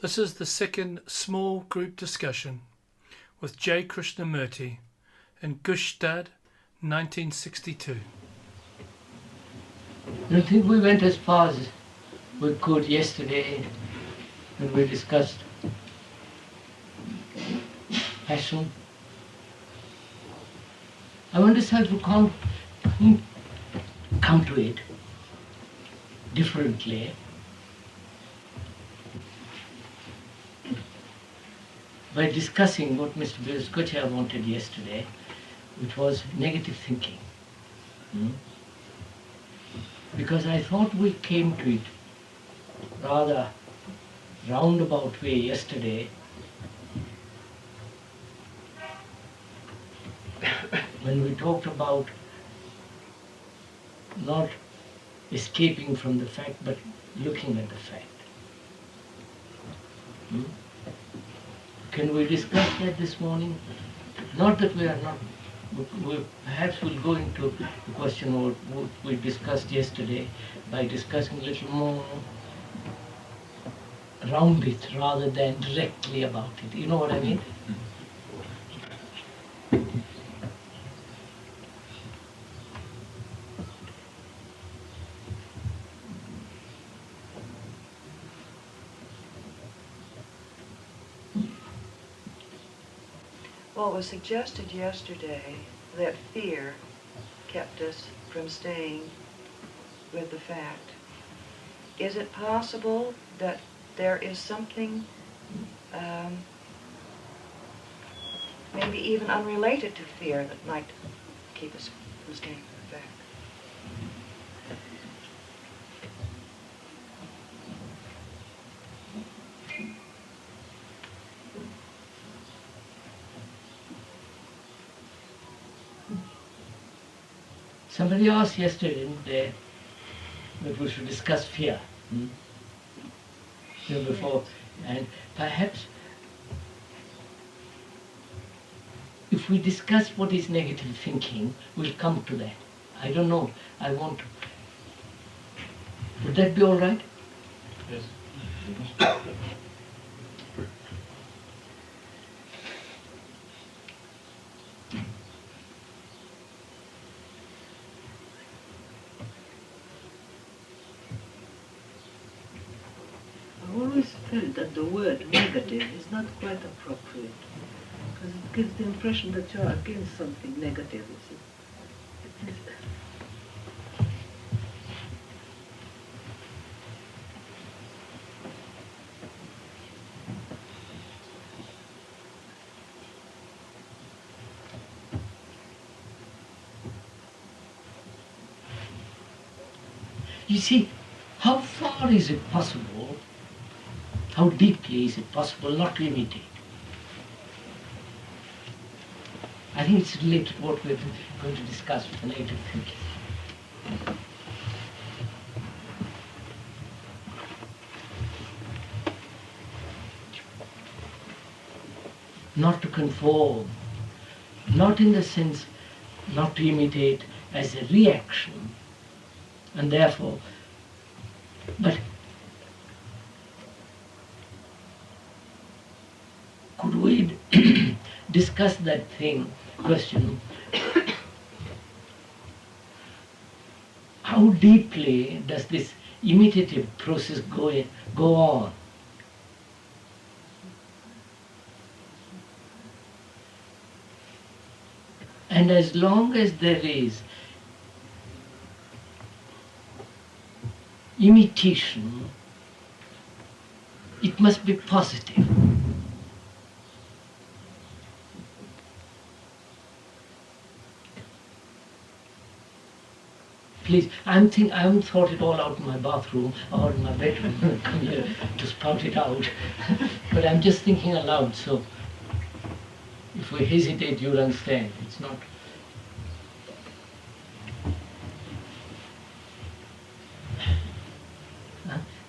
This is the second small group discussion with J. Krishnamurti in Gstaad, 1962. I think we went as far as we could yesterday when we discussed passion. I wonder if we can't come to it differently by discussing what Mr. Billskocha wanted yesterday, which was negative thinking. Because I thought we came to it rather roundabout way yesterday when we talked about not escaping from the fact but looking at the fact. Can we discuss that this morning? Not that we are not, perhaps we'll go into the question of what we discussed yesterday by discussing a little more around it rather than directly about it. You know what I mean? Well, it was suggested yesterday that fear kept us from staying with the fact. Is it possible that there is something maybe even unrelated to fear that might keep us from staying with the fact? Somebody asked yesterday, didn't they, that we should discuss fear. Before, and perhaps if we discuss what is negative thinking, we'll come to that. I don't know. I want to. Would that be all right? Yes. I've always felt that the word negative is not quite appropriate because it gives the impression that you're against something negative. It is. You see, how far is it possible, how deeply is it possible not to imitate? I think it's related to what we're going to discuss with the negative thinking. Not to conform, not in the sense not to imitate as a reaction, and therefore, but could we discuss that question, how deeply does this imitative process go on? And as long as there is imitation, it must be positive. Please, I haven't thought it all out in my bathroom or in my bedroom when I come here to spout it out. But I'm just thinking aloud, so if we hesitate, you'll understand. It's not.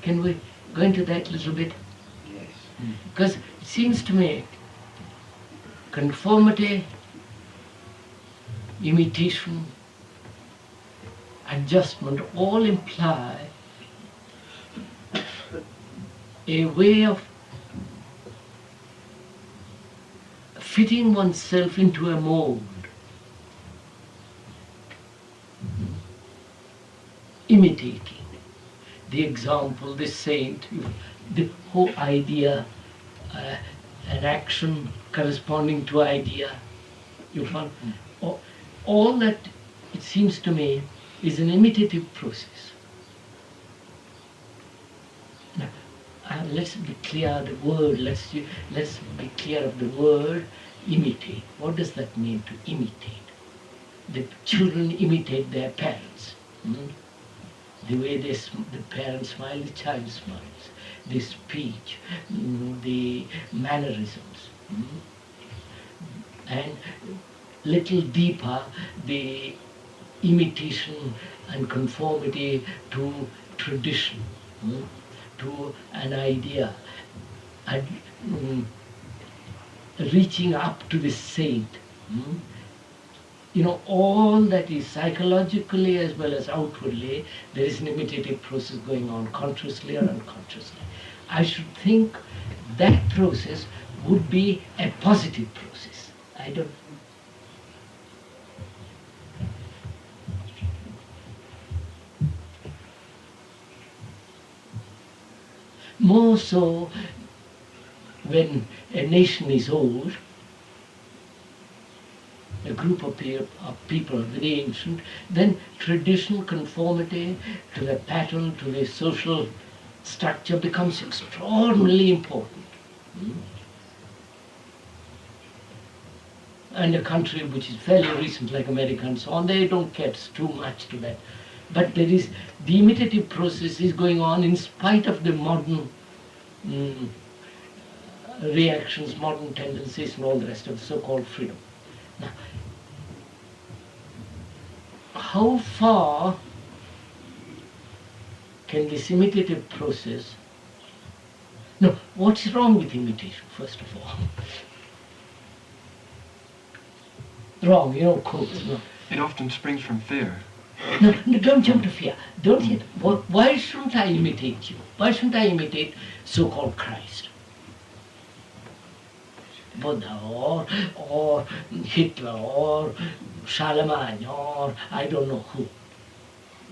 Can we go into that a little bit? Yes. Because it seems to me conformity, imitation, adjustment all imply a way of fitting oneself into a mold. Imitating the example, the saint, the whole idea, an action corresponding to idea. You find all that, it seems to me, is an imitative process. Now, let's be clear the word. Let's be clear of the word imitate. What does that mean, to imitate? The children imitate their parents. The way the parents smile, the child smiles. The speech, the mannerisms. And little deeper, the imitation and conformity to tradition, to an idea, and reaching up to the saint. All that is psychologically as well as outwardly, there is an imitative process going on, consciously or unconsciously. I should think that process would be a positive process. I don't. More so when a nation is old, a group of people very ancient, then traditional conformity to the pattern, to the social structure becomes extraordinarily important. And a country which is fairly recent, like America and so on, they don't care too much to that. But there is, the imitative process is going on in spite of the modern reactions, modern tendencies, and all the rest of the so-called freedom. Now, how far can this imitative process... No, what's wrong with imitation, first of all? Wrong, quotes, no. It often springs from fear. No, don't jump to fear. Why shouldn't I imitate you? Why shouldn't I imitate so-called Christ? Buddha or Hitler or Charlemagne or I don't know who.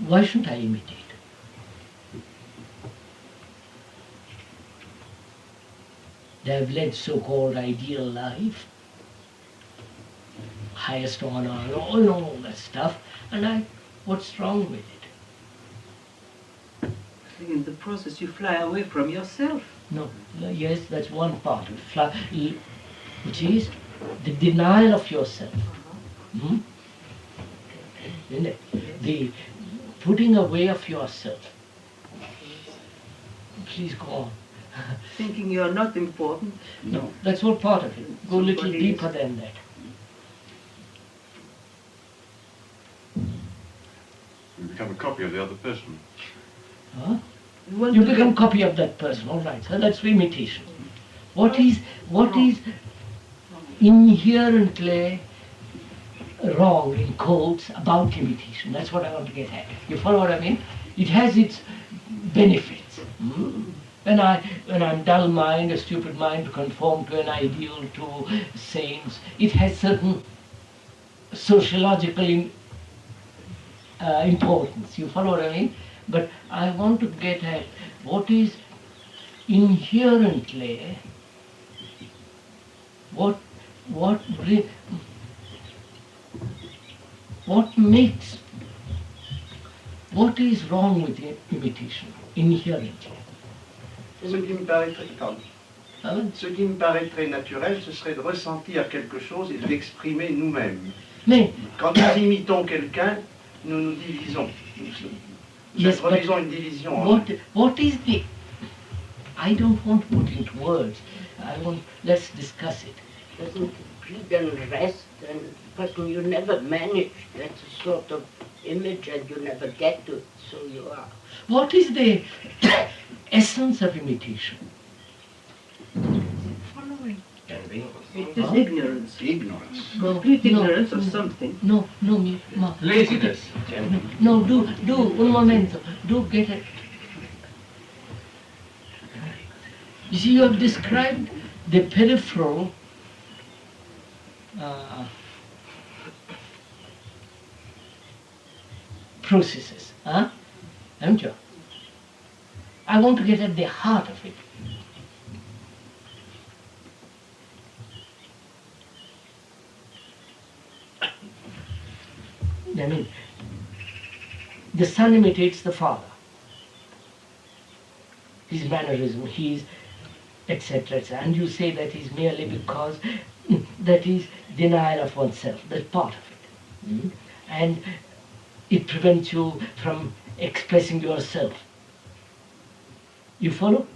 Why shouldn't I imitate? They have led so-called ideal life, highest honor, and all that stuff, and what's wrong with it? In the process you fly away from yourself. No, yes, that's one part of it, which is the denial of yourself. Isn't it? The putting away of yourself. Please go on. Thinking you are not important. No, that's all part of it. Go a little deeper than that. You become a copy of the other person. Huh? You become a copy of that person, all right. So that's imitation. What is inherently wrong, in quotes, about imitation? That's what I want to get at. You follow what I mean? It has its benefits. When I'm dull mind, a stupid mind, to conform to an ideal, to saints, it has certain sociological importance. You follow what I mean? But I want to get at what is inherently, what is wrong with imitation, inherently? Ce qui me paraît ce qui me paraît très naturel, ce serait de ressentir quelque chose et de l'exprimer nous-mêmes. Mais quand nous imitons quelqu'un, nous nous divisons. Nous introduisons une division. What is the... I don't want to put it into words. Let's discuss it. Doesn't feed and rest and person you never manage. That's a sort of image and you never get to it, so you are. What is the essence of imitation? Following. It is ignorance. Ignorance. Complete ignorance of something. No, Laziness. No, un momento. Do get it. You see, you have described the peripheral processes, haven't you? I want to get at the heart of it. I mean, the son imitates the father. His mannerism, his etc., etc. And you say that is merely because that is denial of oneself. That's part of it. And it prevents you from expressing yourself. You follow?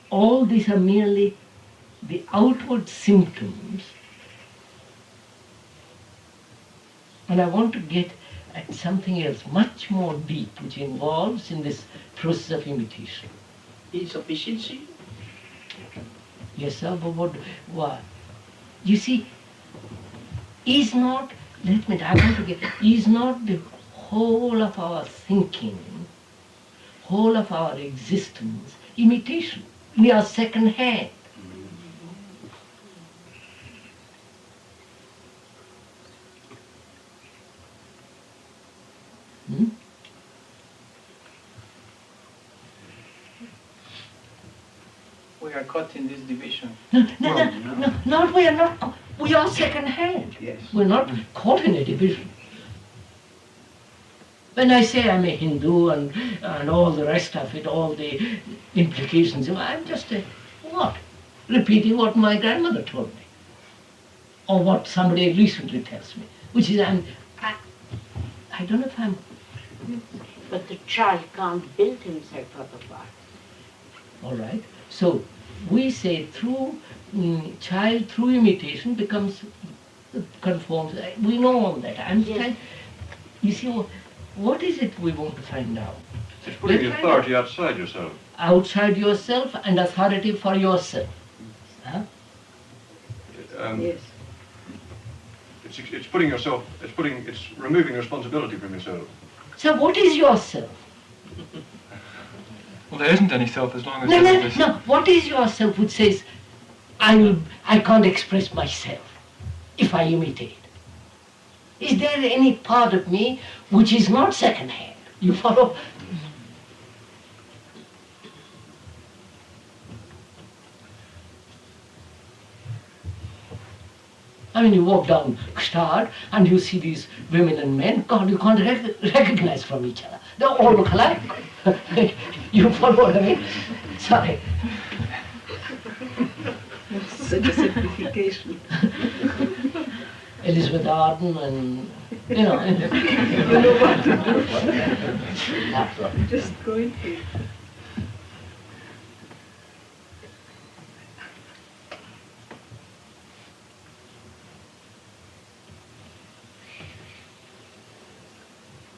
All these are merely the outward symptoms. And I want to get at something else much more deep, which involves in this process of imitation. Insufficiency? Yes, sir, but what? You see, is not, I want to get, is not the whole of our thinking, whole of our existence, imitation? We are second hand. We are caught in this division. No, we are not. We are second hand. Yes. We're not caught in a division. When I say I'm a Hindu and all the rest of it, all the implications, I'm just repeating what my grandmother told me. Or what somebody recently tells me. Which is, I don't know if I'm... But the child can't build himself out of art. All right. So we say child through imitation conforms. We know all that. You see, what is it we want to find out? It's putting the authority outside yourself. Outside yourself and authority for yourself. Yes. It's putting yourself. It's removing responsibility from yourself. So what is yourself? Well, there isn't any self as long as No. What is yourself which says, I can't express myself if I imitate? Is there any part of me which is not second hand? You follow? I mean, you walk down Gstaad and you see these women and men, God, you can't recognize from each other. They all look alike. You follow what I mean? Sorry. Such a simplification. Elizabeth Arden and, you know. You know what to do. Just go in here.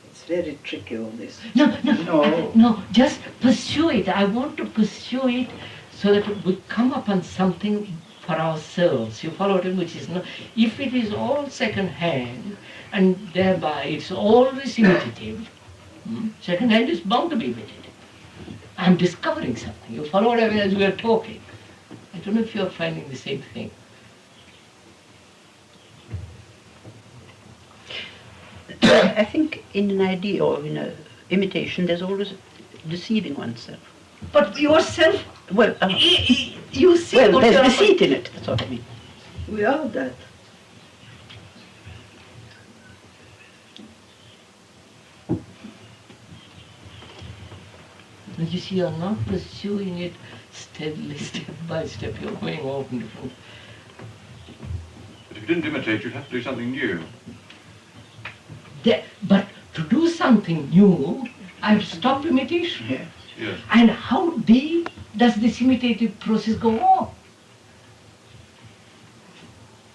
It's very tricky, all this. No, just pursue it. I want to pursue it so that we come upon something for ourselves. You follow it, which is not, if it is all second hand and thereby it's always imitative, second hand is bound to be imitative. I'm discovering something. You follow what I mean as we are talking. I don't know if you're finding the same thing. I think in an idea or in an imitation, there's always deceiving oneself. But yourself, Well, you see well, what there's you're... deceit in it. That's what I mean. We are that. And you see, you're not pursuing it steadily, step by step. You're going off in different... But if you didn't imitate, you'd have to do something new. But to do something new, I've stopped imitation. Yes. Yes. And how deep does this imitative process go on?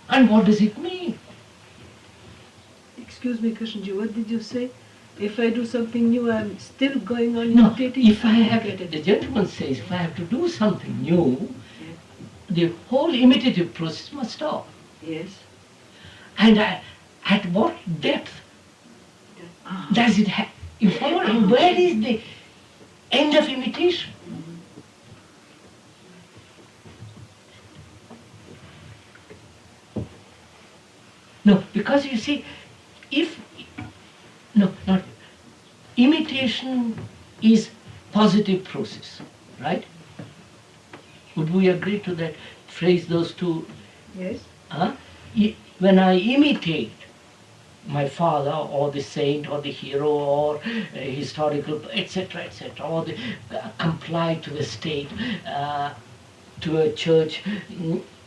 And what does it mean? Excuse me, Krishnamurti, what did you say? If I do something new, I'm still going on No, imitating? if I have, the gentleman says, if I have to do something new, the whole imitative process must stop. Yes. And at what depth does it have? You follow? And where is the end of imitation? No, because you see, not imitation is positive process, right? Would we agree to that phrase, those two? Yes. When I imitate my father or the saint or the hero or historical, etc., or comply to the state, to a church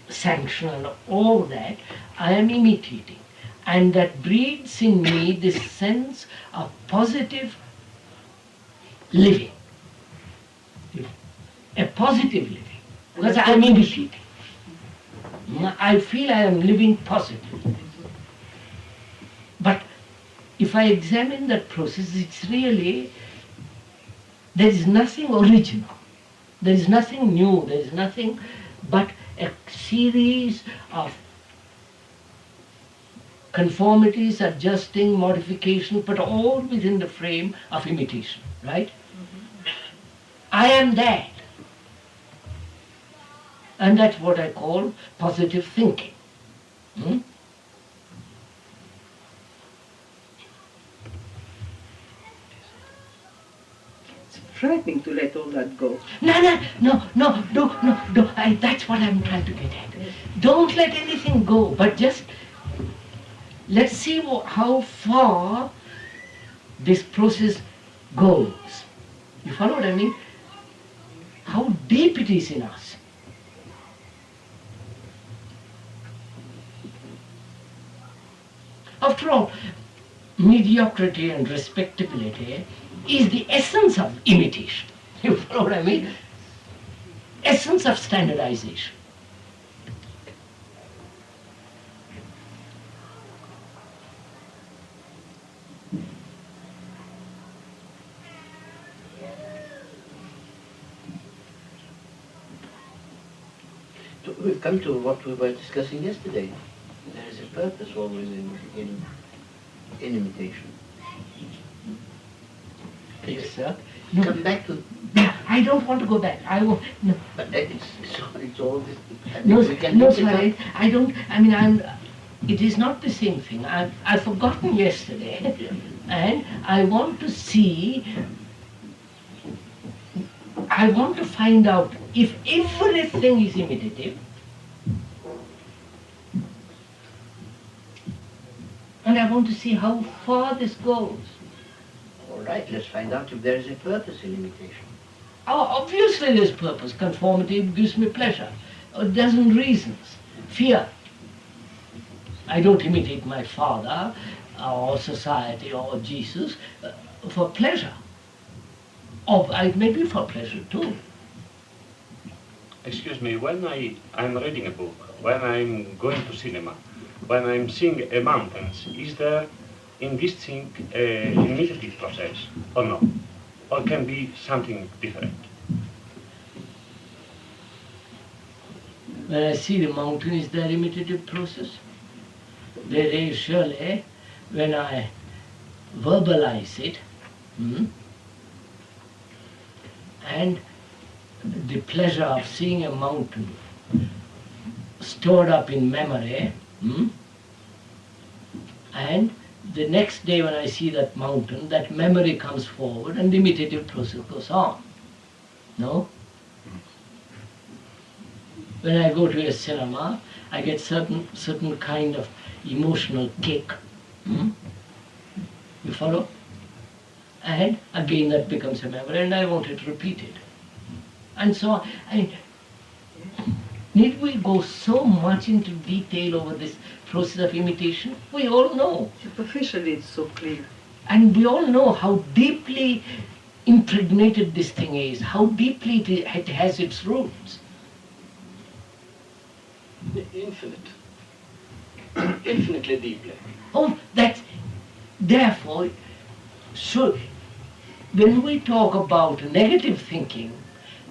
sanction and all that, I am imitating. And that breeds in me this sense of positive living, a positive living, because I am imitating. I feel I am living positively. But if I examine that process, it's really, there is nothing original, there is nothing new, there is nothing but a series of conformities, adjusting, modification, but all within the frame of imitation, right? I am that. And that's what I call positive thinking. It's frightening to let all that go. No, that's what I'm trying to get at. Don't let anything go, but just let's see how far this process goes. You follow what I mean? How deep it is in us. After all, mediocrity and respectability is the essence of imitation. You follow what I mean? Essence of standardization. So we've come to what we were discussing yesterday. There is a purpose always in imitation. Yes, sir. Come back to... I don't want to go back. I won't. No. But it's all this... Sorry. I don't... it is not the same thing. I've forgotten yesterday. And I want to see... I want to find out if everything is imitative, and I want to see how far this goes. All right, let's find out if there is a purpose in imitation. Oh, obviously there's purpose. Conformity gives me pleasure. A dozen reasons. Fear. I don't imitate my father or society or Jesus for pleasure. Or maybe for pleasure too. Excuse me, when I'm reading a book, when I'm going to cinema, when I'm seeing a mountains, is there in this thing an imitative process or no? Or can be something different? When I see the mountain, is there imitative process? There is surely when I verbalize it, and the pleasure of seeing a mountain stored up in memory, and the next day when I see that mountain, that memory comes forward and the imitative process goes on. No? When I go to a cinema, I get certain kind of emotional kick. You follow? And again that becomes a memory and I want it repeated. And so on. Need we go so much into detail over this process of imitation? We all know. Superficially it's so clear. And we all know how deeply impregnated this thing is, how deeply it has its roots. Infinitely deeply. Oh, therefore, so when we talk about negative thinking,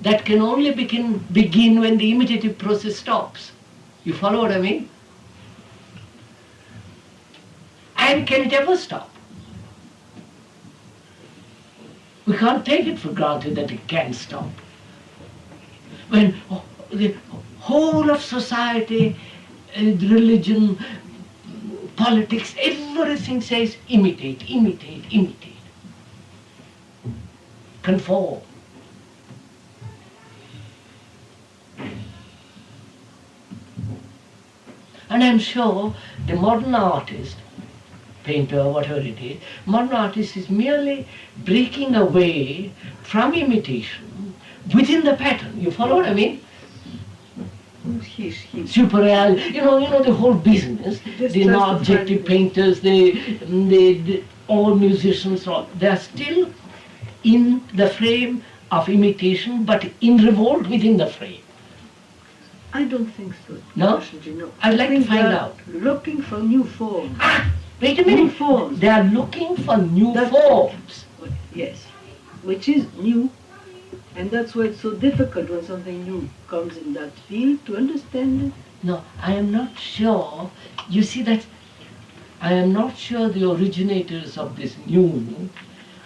that can only begin when the imitative process stops. You follow what I mean? And can it ever stop? We can't take it for granted that it can stop. When the whole of society, religion, politics, everything says imitate, imitate, imitate. Conform. And I'm sure the modern artist, painter, whatever it is, modern artist is merely breaking away from imitation within the pattern. You follow what I mean? Super real, you know the whole business. The non-objective painters, the all musicians, they are still in the frame of imitation, but in revolt within the frame. I don't think so. No? I'd like to find out. Looking for new forms. Wait a minute. New forms. They are looking for new forms. Yes, which is new. And that's why it's so difficult when something new comes in that field to understand it. No, I am not sure. You see that I am not sure the originators of this new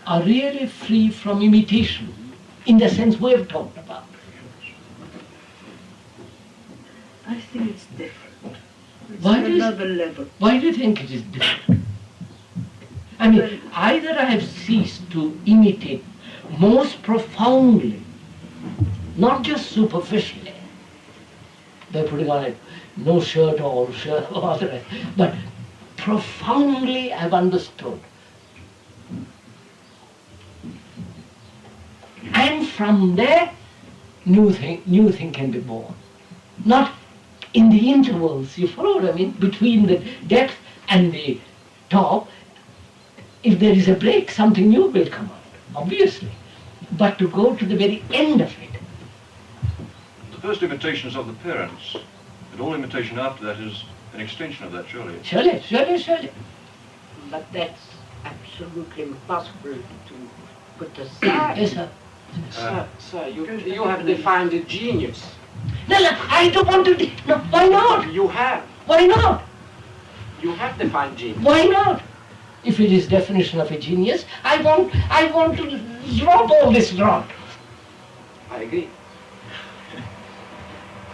are really free from imitation in the sense we have talked about. I think it's different. It's Why another level. Why do you think it is different? I mean, either I have ceased to imitate most profoundly, not just superficially, by putting on it no shirt or shirt or all the rest, but profoundly I've understood. And from there, new thing can be born. Not in the intervals, you follow what I mean, between the depth and the top. If there is a break, something new will come out, obviously. But to go to the very end of it. The first imitation is of the parents, and all imitation after that is an extension of that, surely. Surely. But that's absolutely impossible to put aside. Yes, sir. Sir, you have defined a genius. No, I don't want to. No, why not? You have. Why not? You have defined genius. Why not? If it is definition of a genius, I want to drop all this rot. I agree.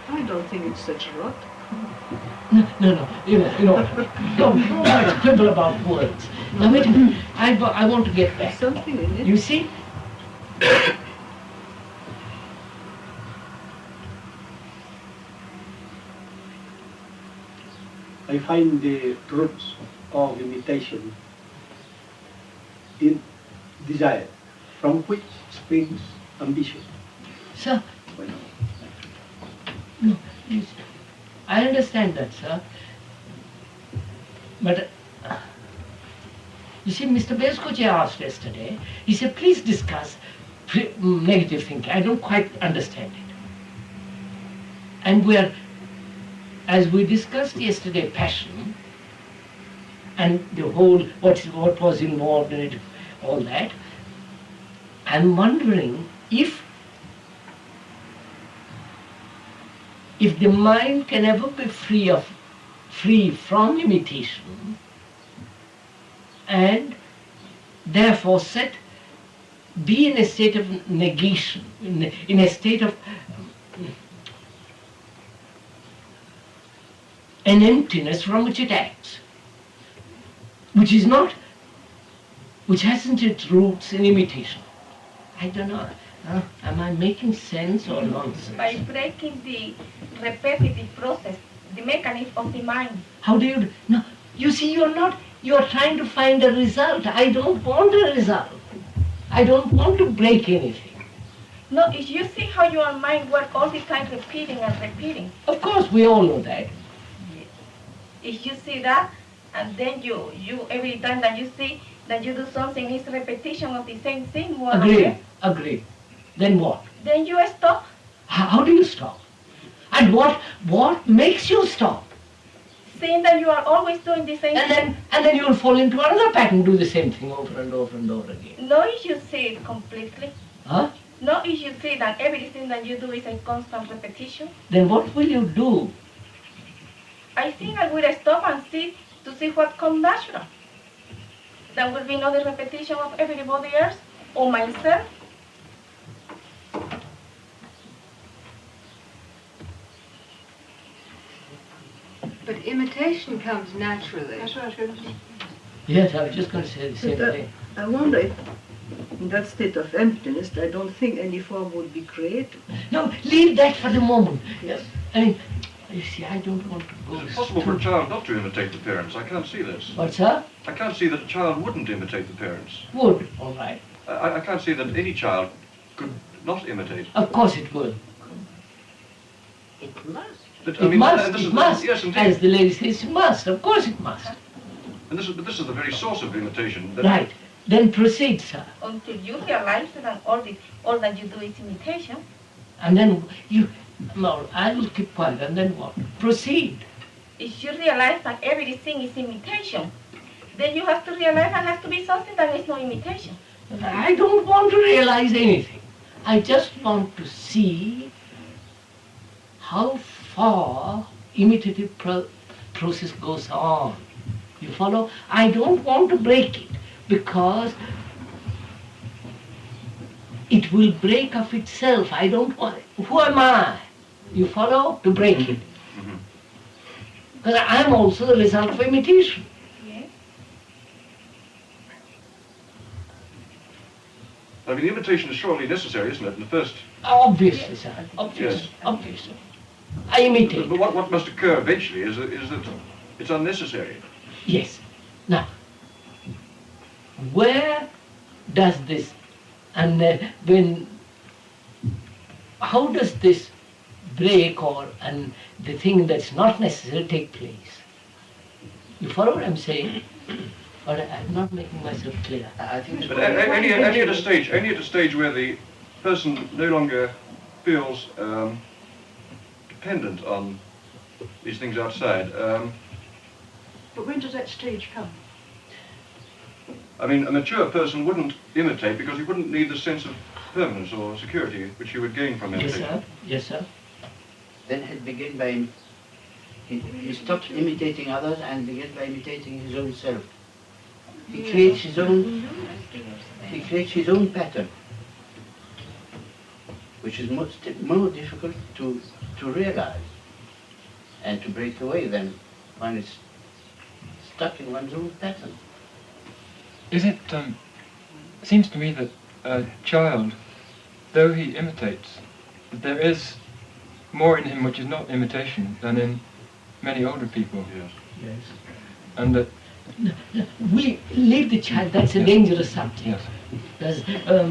I don't think it's such a rot. No. Don't quibble about words. Now wait a minute. I want to get back. Something in it. You see? I find the roots of imitation in desire, from which springs ambition. Sir, no, I understand that, sir. But, you see, Mr. Bescoche asked yesterday, he said, please discuss negative thinking. I don't quite understand it. And as we discussed yesterday, passion, and the whole, what was involved in it, all that, I'm wondering if the mind can ever be free from imitation, and therefore be in a state of negation, in a state of an emptiness from which it acts, which hasn't its roots in imitation. I don't know. Am I making sense or nonsense? By breaking the repetitive process, the mechanism of the mind. How do you? No, you see, you're trying to find a result. I don't want a result. I don't want to break anything. No, if you see how your mind works all the time repeating and repeating. Of course, we all know that. If you see that, and then you every time that you see that you do something, it's repetition of the same thing more and more. Agree. Then what? Then you stop. How do you stop? And what makes you stop? Seeing that you are always doing the same thing. And then you will fall into another pattern, do the same thing over and over and over again. No, if you see it completely. Huh? No, if you see that everything that you do is a constant repetition. Then what will you do? I think I will stop and see what comes natural. There will be another repetition of everybody else or myself. But imitation comes naturally. That's what I was going to say. Yes, I was just going to say the same thing. I wonder if, in that state of emptiness, I don't think any form would be created. No, leave that for the moment. Yes. I mean, you see, I don't want to go. Is it possible for a child not to imitate the parents? I can't see this. What, sir? I can't see that a child wouldn't imitate the parents. Would, all right. I can't see that any child could not imitate. Of course it would. It must. But, It must, this it is- must. Yes, indeed. As the lady says, it must. Of course it must. And but this is the very source of imitation. That Right. Then proceed, sir. Until you realize that all that you do is imitation. And then you, no, I will keep quiet. And then what? Proceed. If you realize that everything is imitation, then you have to realize there has to be something that is not imitation. I don't want to realize anything. I just want to see how far imitative process goes on. You follow? I don't want to break it because it will break of itself. I don't want. Who am I? You follow? To break it. Because I am also the result of imitation. Yes. I mean, imitation is surely necessary, isn't it? In the first. Obviously, sir. Obviously. Yes. Obviously. I imitate. But what must occur eventually is that it's unnecessary. Yes. Now, where does this, and how does this break and the thing that's not necessary take place? You follow what I'm saying? Or I'm not making myself clear. I think But only at a stage where the person no longer feels dependent on these things outside. But when does that stage come? I mean, a mature person wouldn't imitate because he wouldn't need the sense of permanence or security which he would gain from Yes, imitation. sir. Yes, sir. Then he'd begin by, he stops imitating others and begins by imitating his own self. He creates his own pattern, which is more difficult to realize and to break away than when it's stuck in one's own pattern. Is it, seems to me that a child, though he imitates, there is more in him which is not imitation than in many older people. Yes. Yes. And that... We leave the child, that's a dangerous subject. Yes. Because,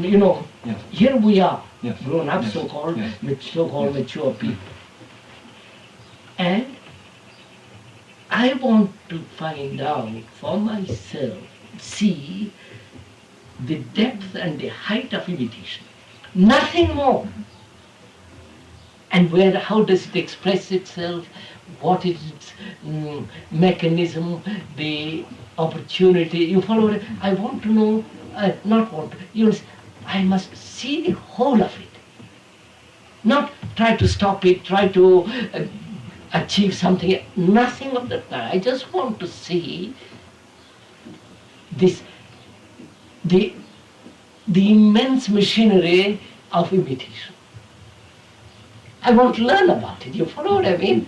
you know, Yes. here we are, Yes. grown up, Yes. so-called, Yes. so-called mature people. And I want to find out for myself, see the depth and the height of imitation. Nothing more. And how does it express itself? What is its mechanism, the opportunity? You follow it? I want to know, not want to, I must see the whole of it. Not try to stop it, try to achieve something, nothing of that kind. I just want to see this, the immense machinery of imitation. I want to learn about it, you follow what I mean?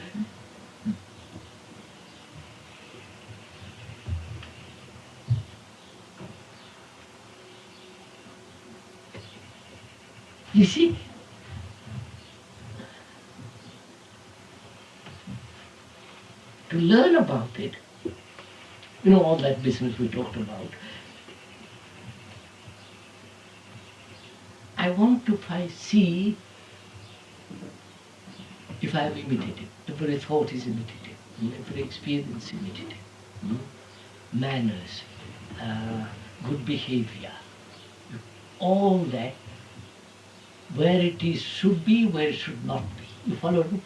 You see, to learn about it, all that business we talked about, I want to see if I am imitative. Every thought is imitative, every experience is imitative. Manners, good behavior, all that, where it should be, where it should not be. You follow me?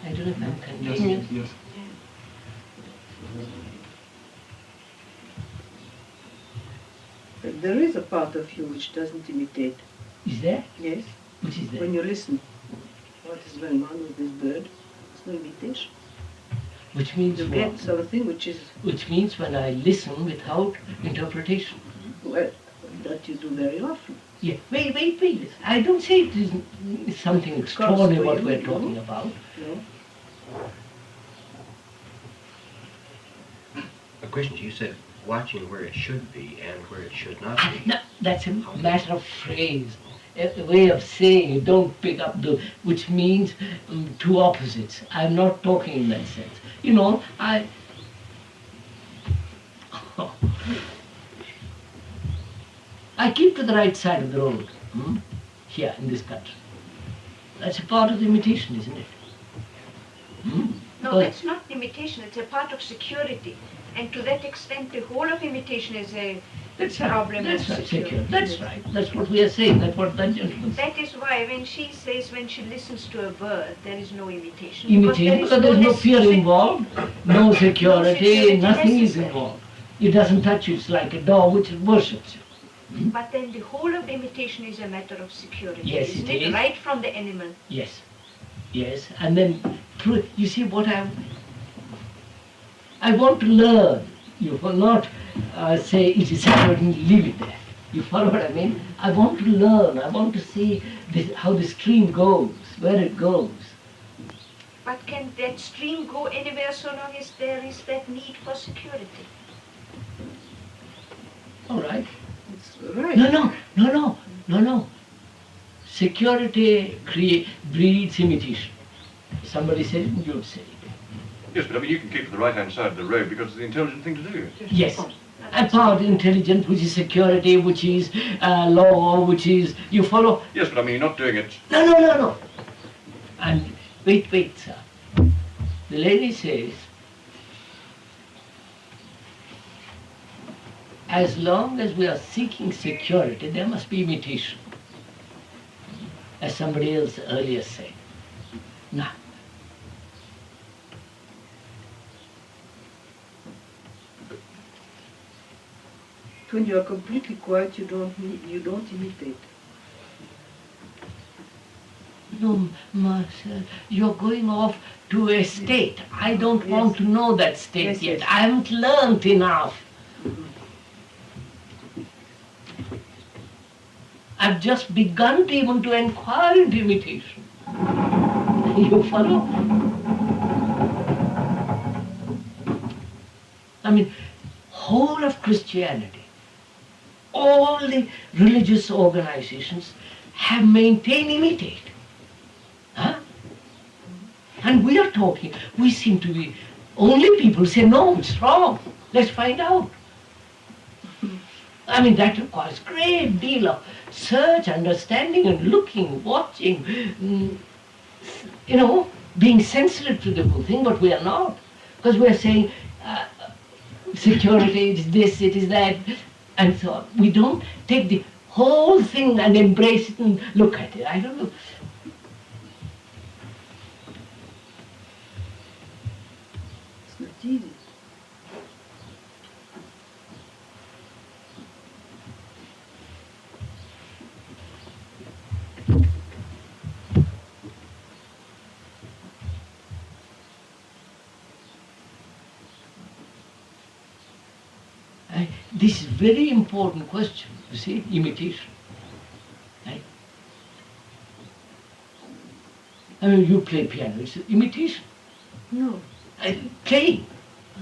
I don't know if I'm convinced. Yes. But there is a part of you which doesn't imitate. Is there? Yes. Which is there? When you listen, what is going on with this bird? It's no imitation. Which means you what? get something which is... Which means when I listen without interpretation. Well, that you do very often. Yeah, wait. I don't say it is something extraordinary what we're talking about. No. question, you said watching where it should be and where it should not be. No, that's a matter of phrase, a way of saying you don't pick up the, which means two opposites. I'm not talking in that sense. You know, I keep to the right side of the road here in this country. That's a part of the imitation, isn't it? No, that's not imitation. It's a part of security. And to that extent, the whole of imitation is a problem of security. That's right. That's what we are saying. That's what that gentleman said. That is why when she says when she listens to a bird, there is no imitation. Imitation because there is no fear involved, no security, nothing is involved. It doesn't touch you. It's like a dog which worships you. But then the whole of imitation is a matter of security. Yes, isn't it is. Right from the animal. Yes. Yes. And then, you see what I want to learn. You will not say it is secret and leave it there. You follow what I mean? I want to learn. I want to see how the stream goes, where it goes. But can that stream go anywhere so long as there is that need for security? All right. Right. No. Security breeds imitation. Somebody said it, and you'll say it. Yes, but I mean, you can keep to the right-hand side of the road because it's the intelligent thing to do. Yes. And part intelligence, which is security, which is law, which is, you follow? Yes, but I mean, you're not doing it. No. And wait, sir. The lady says, as long as we are seeking security, there must be imitation. As somebody else earlier said. Now, when you are completely quiet, you don't imitate. no, sir, you're going off to a state. I don't want to know that state yet. I haven't learned enough. I've just begun to even to inquire into imitation. You follow? I mean, whole of Christianity, all the religious organizations have maintained imitate. Huh? And we are talking, we seem to be, only people say, no, it's wrong. Let's find out. I mean, that requires great deal of search, understanding, and looking, watching, being sensitive to the whole thing, but we are not. Because we are saying, security, it is this, it is that, and so on. We don't take the whole thing and embrace it and look at it. I don't know. It's not easy. This is very important question, you see, imitation. Right? I mean, you play piano, it's imitation. No. Playing.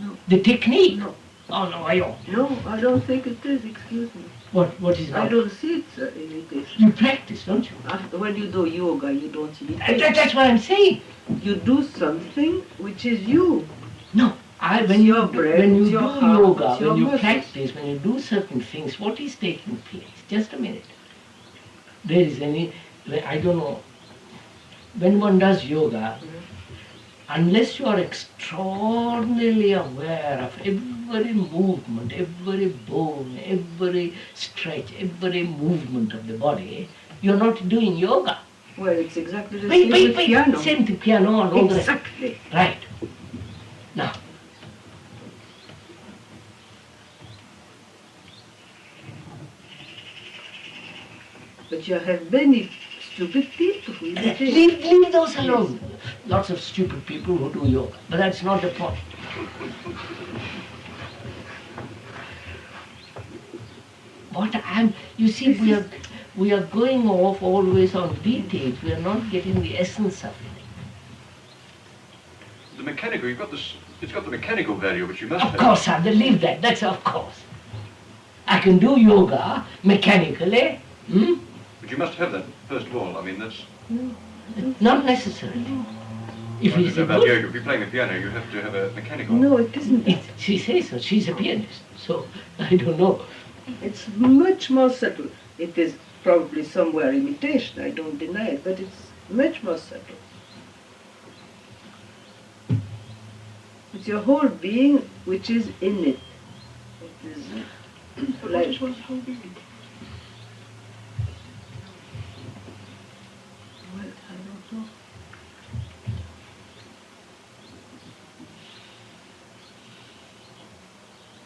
No. The technique. No. Oh, no, I don't. No, I don't think it is, excuse me. What is that? I don't see it's imitation. You practice, don't you? When you do yoga, you don't imitate. That's what I'm saying. You do something which is you. No. When you do yoga, when you muscles. practice, when you do certain things, what is taking place? Just a minute. There is I don't know, when one does yoga, unless you are extraordinarily aware of every movement, every bone, every stretch, every movement of the body, you're not doing yoga. Well, it's exactly the same with piano. Same to piano and all Exactly. Right. Now, but you have many stupid people who imitate. Leave those alone. Lots of stupid people who do yoga, but that's not the point. You see, we are going off always on details. We are not getting the essence of it. The mechanical. You've got this. It's got the mechanical value, which you must Of have. course, I believe that. That's of course. I can do yoga mechanically. But you must have that first of all. I mean, that's. Not necessarily. If it's a about good, yoga, if you're playing the piano, you have to have a mechanical. No, it isn't. she says so. She's a pianist, so I don't know. It's much more subtle. It is probably somewhere imitation, I don't deny it, but it's much more subtle. It's your whole being which is in it. It is like, What is one's whole being? well, I don't know.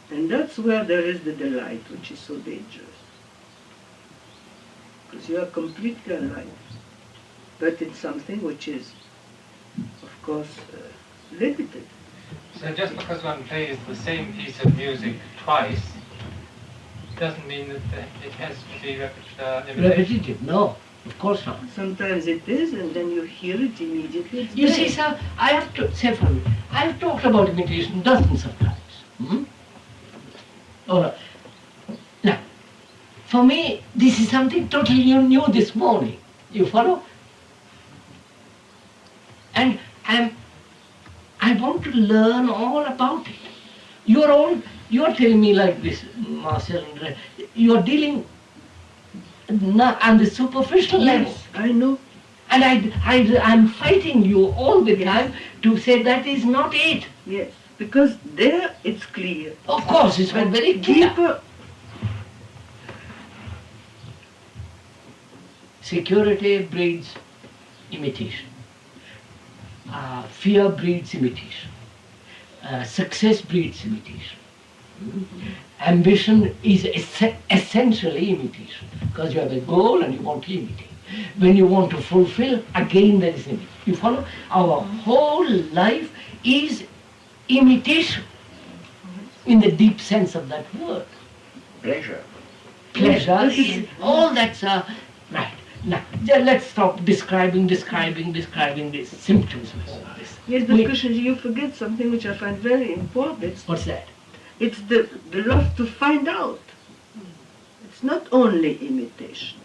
And that's where there is the delight, which is so dangerous. Because you are completely alive, but it's something which is, of course, limited. So just because one plays the same piece of music twice doesn't mean that it has to be imitation. Repetitive, no, of course not. Sometimes it is, and then you hear it immediately. It's You there. see, sir, I have to say for me, I have talked about imitation dozens of times. All right. Now, for me, this is something totally new this morning. You follow? And I want to learn all about it. You're telling me like this, Marcel, you're dealing on the superficial level. Yes, I know. And I'm fighting you all the time to say that is not it. Yes, because there it's clear. Of course, it's very clear. Deeper. Security breeds imitation. Fear breeds imitation. Success breeds imitation. Ambition is essentially imitation, because you have a goal and you want to imitate. When you want to fulfill, again there is imitation. You follow? Our whole life is imitation, in the deep sense of that word. Pleasure. Pleasure is all that's right. Now, let's stop describing the symptoms of this. Yes, but Krishna, you forget something which I find very important. What's that? It's the love to find out. It's not only imitation.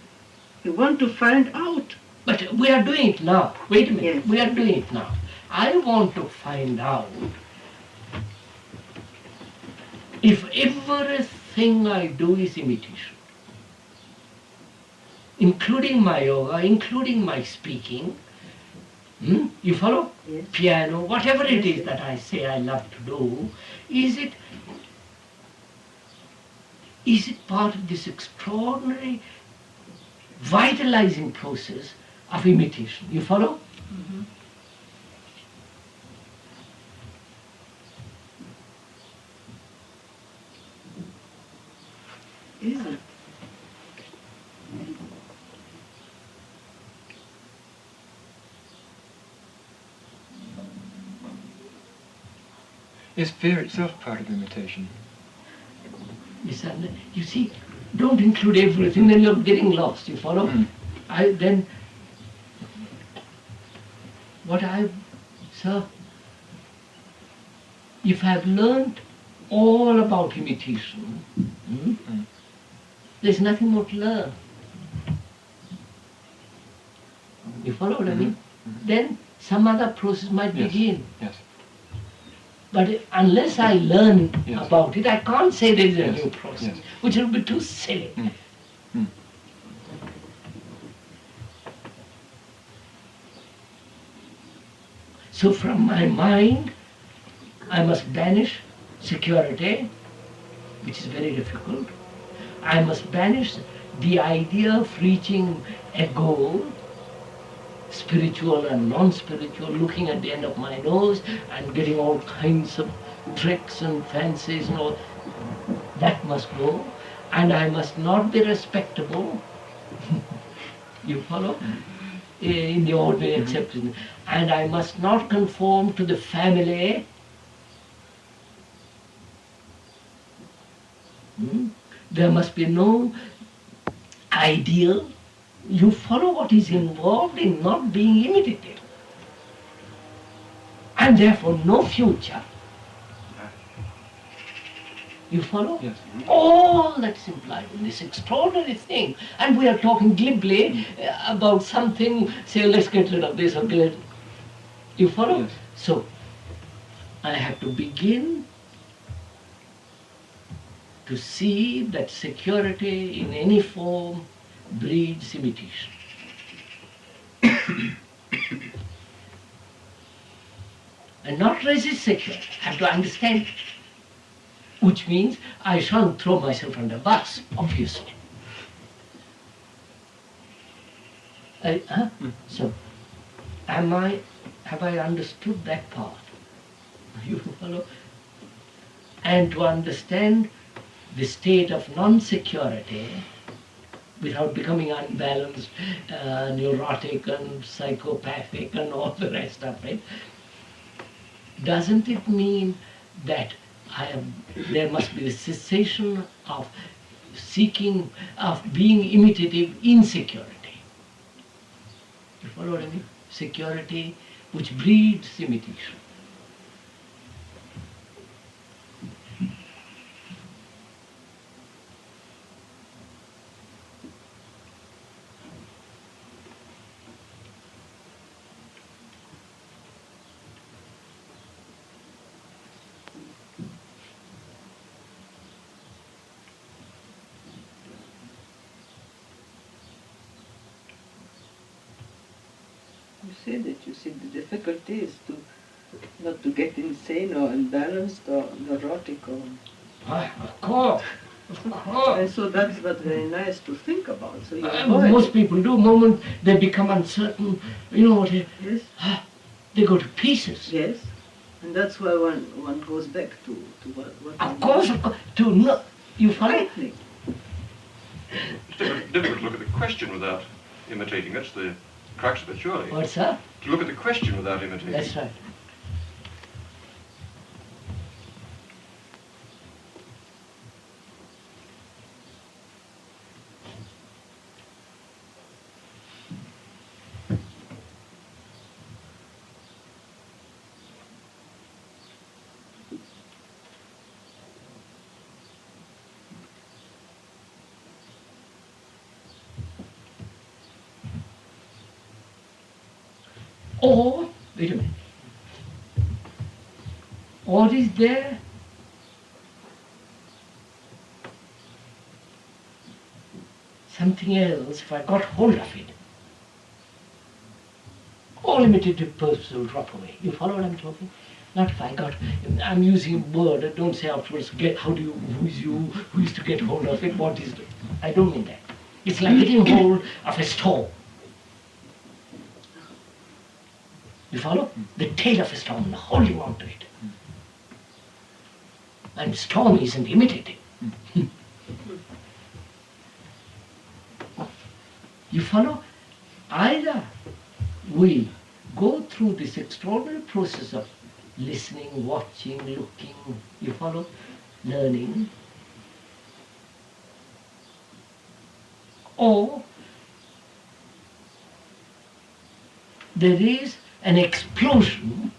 You want to find out. But we are doing it now. Wait a minute. Yes. We are doing it now. I want to find out if everything I do is imitation, including my yoga, including my speaking. You follow? Yes. Piano, whatever it is that I say I love to do, is it part of this extraordinary vitalizing process of imitation? You follow? Mm-hmm. Is it? Is fear itself part of imitation? Yes, and you see, don't include everything, then you're getting lost, you follow? Sir, if I've learned all about imitation, there's nothing more to learn. You follow what I mean? Then some other process might begin. Yes. But unless I learn Yes. about it, I can't say there is a Yes. new process, Yes. which will be too silly. So from my mind, I must banish security, which is very difficult. I must banish the idea of reaching a goal, spiritual and non-spiritual, looking at the end of my nose and getting all kinds of tricks and fancies and all. That must go. And I must not be respectable. You follow? In the ordinary acceptance. And I must not conform to the family. There must be no ideal. You follow what is involved in not being imitative. and therefore no future. You follow? Yes. All that's implied in this extraordinary thing. And we are talking glibly about something, say, let's get rid of this or get. You follow? Yes. So, I have to begin to see that security in any form breeds imitation. And not resist security. I have to understand, which means I shan't throw myself under bus, obviously. So, have I understood that part? You follow? And to understand the state of non-security without becoming unbalanced, neurotic and psychopathic and all the rest of it, doesn't it mean that there must be a cessation of seeking, of being imitative in security? You follow what I mean? Security which breeds imitation. You say that you see the difficulty is not to get insane or imbalanced or neurotic or... Of course. And so that's not very nice to think about. So you most people do. The moment they become uncertain, you know what? Yes. They go to pieces. Yes. And that's why one goes back to what Of course, to know. You follow? Frightening. It's difficult to look at the question without imitating. That's the crux of it, surely. What's that? To look at the question without imitating. That's right. Or, wait a minute, or is there something else if I got hold of it? All imitative purpose will drop away. You follow what I'm talking? Not if I got, I'm using a word, I don't say afterwards, who is you, who is to get hold of it, what is, I don't mean that. It's like getting hold of a storm. You follow? The tail of a storm, holding on to it. And storm isn't imitative. You follow? Either we go through this extraordinary process of listening, watching, looking, you follow? Learning. Or there is an explosion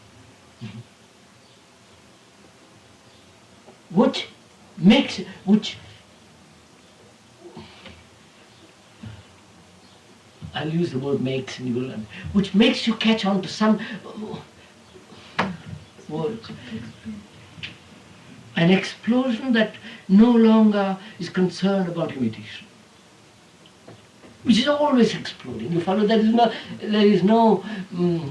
which I'll use the word makes and you will learn, which makes you catch on to some words. An explosion that no longer is concerned about imitation, which is always exploding. You follow? There is no,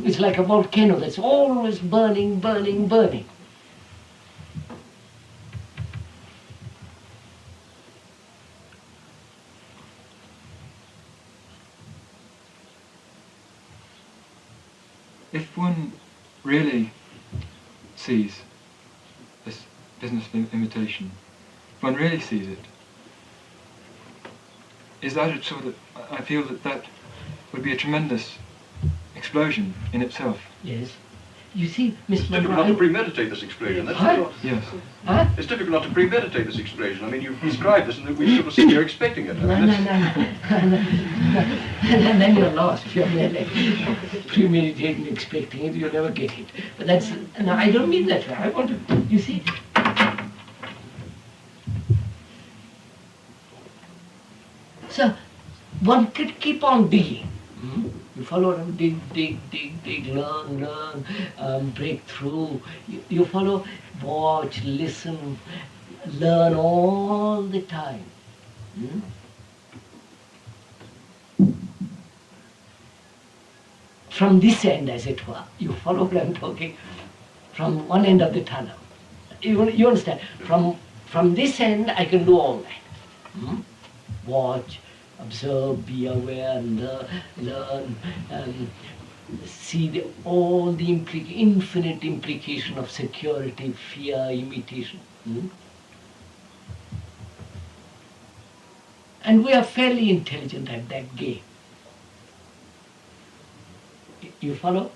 it's like a volcano that's always burning, burning, burning. If one really sees this business of imitation, if one really sees it, is that a sort of, I feel that would be a tremendous explosion in itself. Yes. You see, Mr. It's difficult not to premeditate this explosion. That's what. Yes. Huh? It's difficult not to premeditate this explosion. I mean, you've described this, and we sort of sit here expecting it. I mean, And then you're lost. If you're merely premeditating, expecting it, you'll never get it. But that's, no, I don't mean that way. I want to, you see. So, one could keep on digging. You follow them, dig, learn, break through. You follow, watch, listen, learn all the time. From this end, as it were, you follow what I'm talking, from one end of the tunnel. You understand? From this end, I can do all that. Watch, observe, be aware, learn, see all the infinite implication of security, fear, imitation. And we are fairly intelligent at that game. You follow?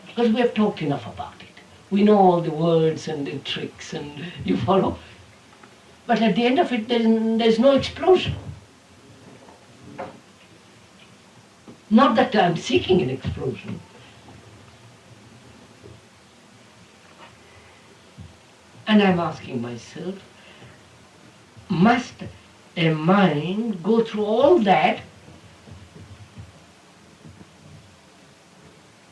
Because we have talked enough about it. We know all the words and the tricks, and you follow? But at the end of it, there's no explosion. Not that I'm seeking an explosion. And I'm asking myself, must a mind go through all that?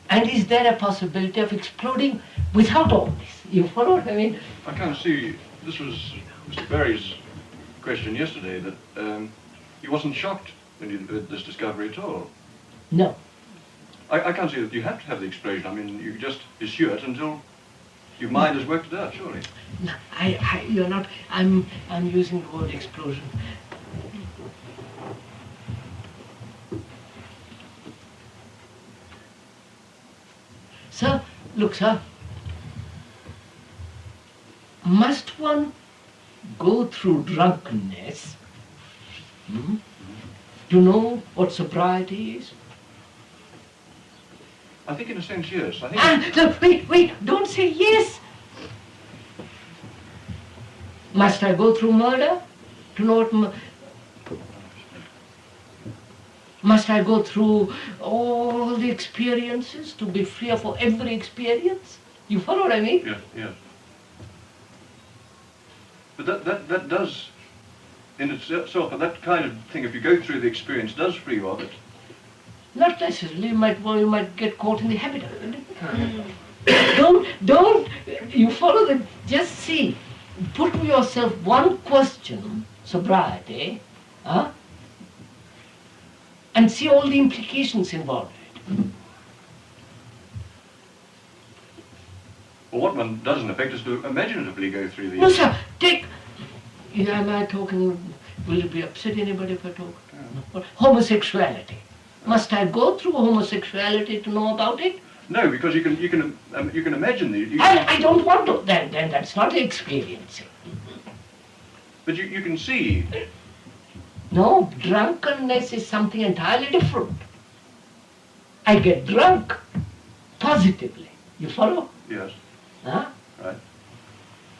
And is there a possibility of exploding without all this? You follow what I mean? I can't see, this was Mr. Berry's question yesterday, that he wasn't shocked when you did this discovery at all. No. I can't see that you have to have the explosion. I mean, you just pursue it until your mind has worked it out, surely. No, you're not, I'm using the word explosion. Sir, look, sir, must one go through drunkenness to know what sobriety is? I think in a sense, yes. I think No, wait, don't say yes. Must I go through murder to know what must I go through all the experiences to be free of every experience? You follow what I mean? Yes, yes. But that does, in itself, that kind of thing, if you go through the experience, does free you of it. Not necessarily. You might get caught in the habit of it. Don't, you follow the, just see, put to yourself one question, sobriety, and see all the implications involved. Well, what one does in effect is to imaginatively go through the... No, sir, am I talking, will it be upset anybody if I talk? No. Homosexuality. Must I go through homosexuality to know about it? No, because you can imagine the... I don't want to, then that's not experiencing. But you can see... No, drunkenness is something entirely different. I get drunk positively. You follow? Yes. Huh? Right.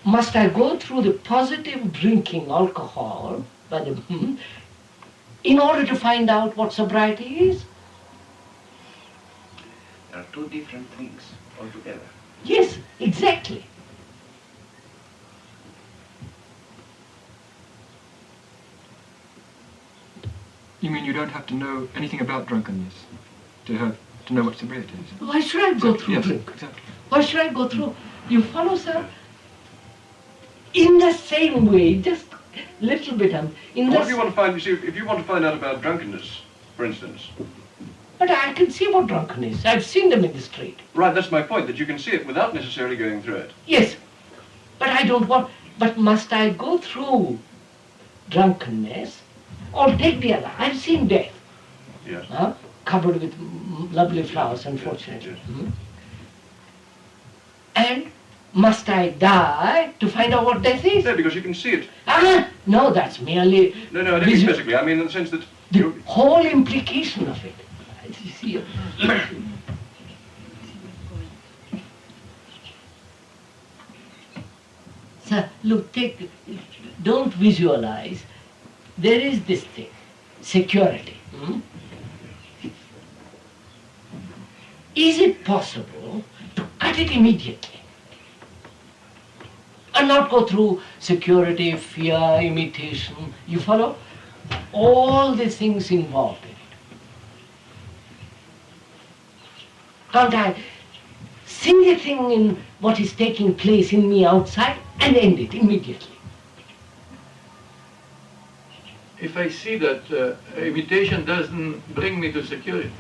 Must I go through the positive drinking alcohol by the in order to find out what sobriety is? There are two different things altogether. Yes, exactly. You mean you don't have to know anything about drunkenness to know what sobriety is? Why should I go through yes, drink? Exactly. Why should I go through? You follow, sir? In the same way, just little bit. What if you want to find? You see, if you want to find out about drunkenness, for instance. But I can see what drunkenness is. I've seen them in the street. Right, that's my point. That you can see it without necessarily going through it. Yes, but I don't want. But must I go through drunkenness? Or take the other. I've seen death. Yes. Covered with lovely flowers, unfortunately. Yes. And must I die to find out what death is? No, because you can see it. No, that's merely... No, I don't mean physically. I mean in the sense that... The whole implication of it. You see, So look, don't visualize. There is this thing, security. Is it possible to cut it immediately and not go through security, fear, imitation? You follow? All the things involved in it. Can't I see the thing in what is taking place in me outside and end it immediately? If I see that imitation doesn't bring me to security.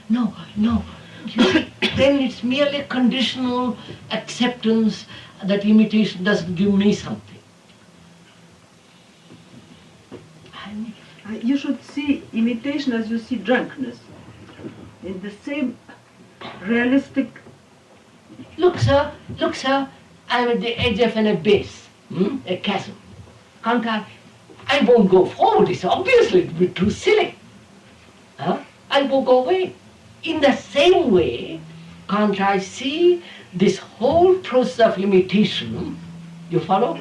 No. Then it's merely conditional acceptance that imitation doesn't give me something. You should see imitation as you see drunkenness, in the same realistic... Look, sir, I'm at the edge of an abyss, a chasm. Can't I won't go forward, it's obviously it would be too silly. I will go away. In the same way, can't I see this whole process of imitation, you follow?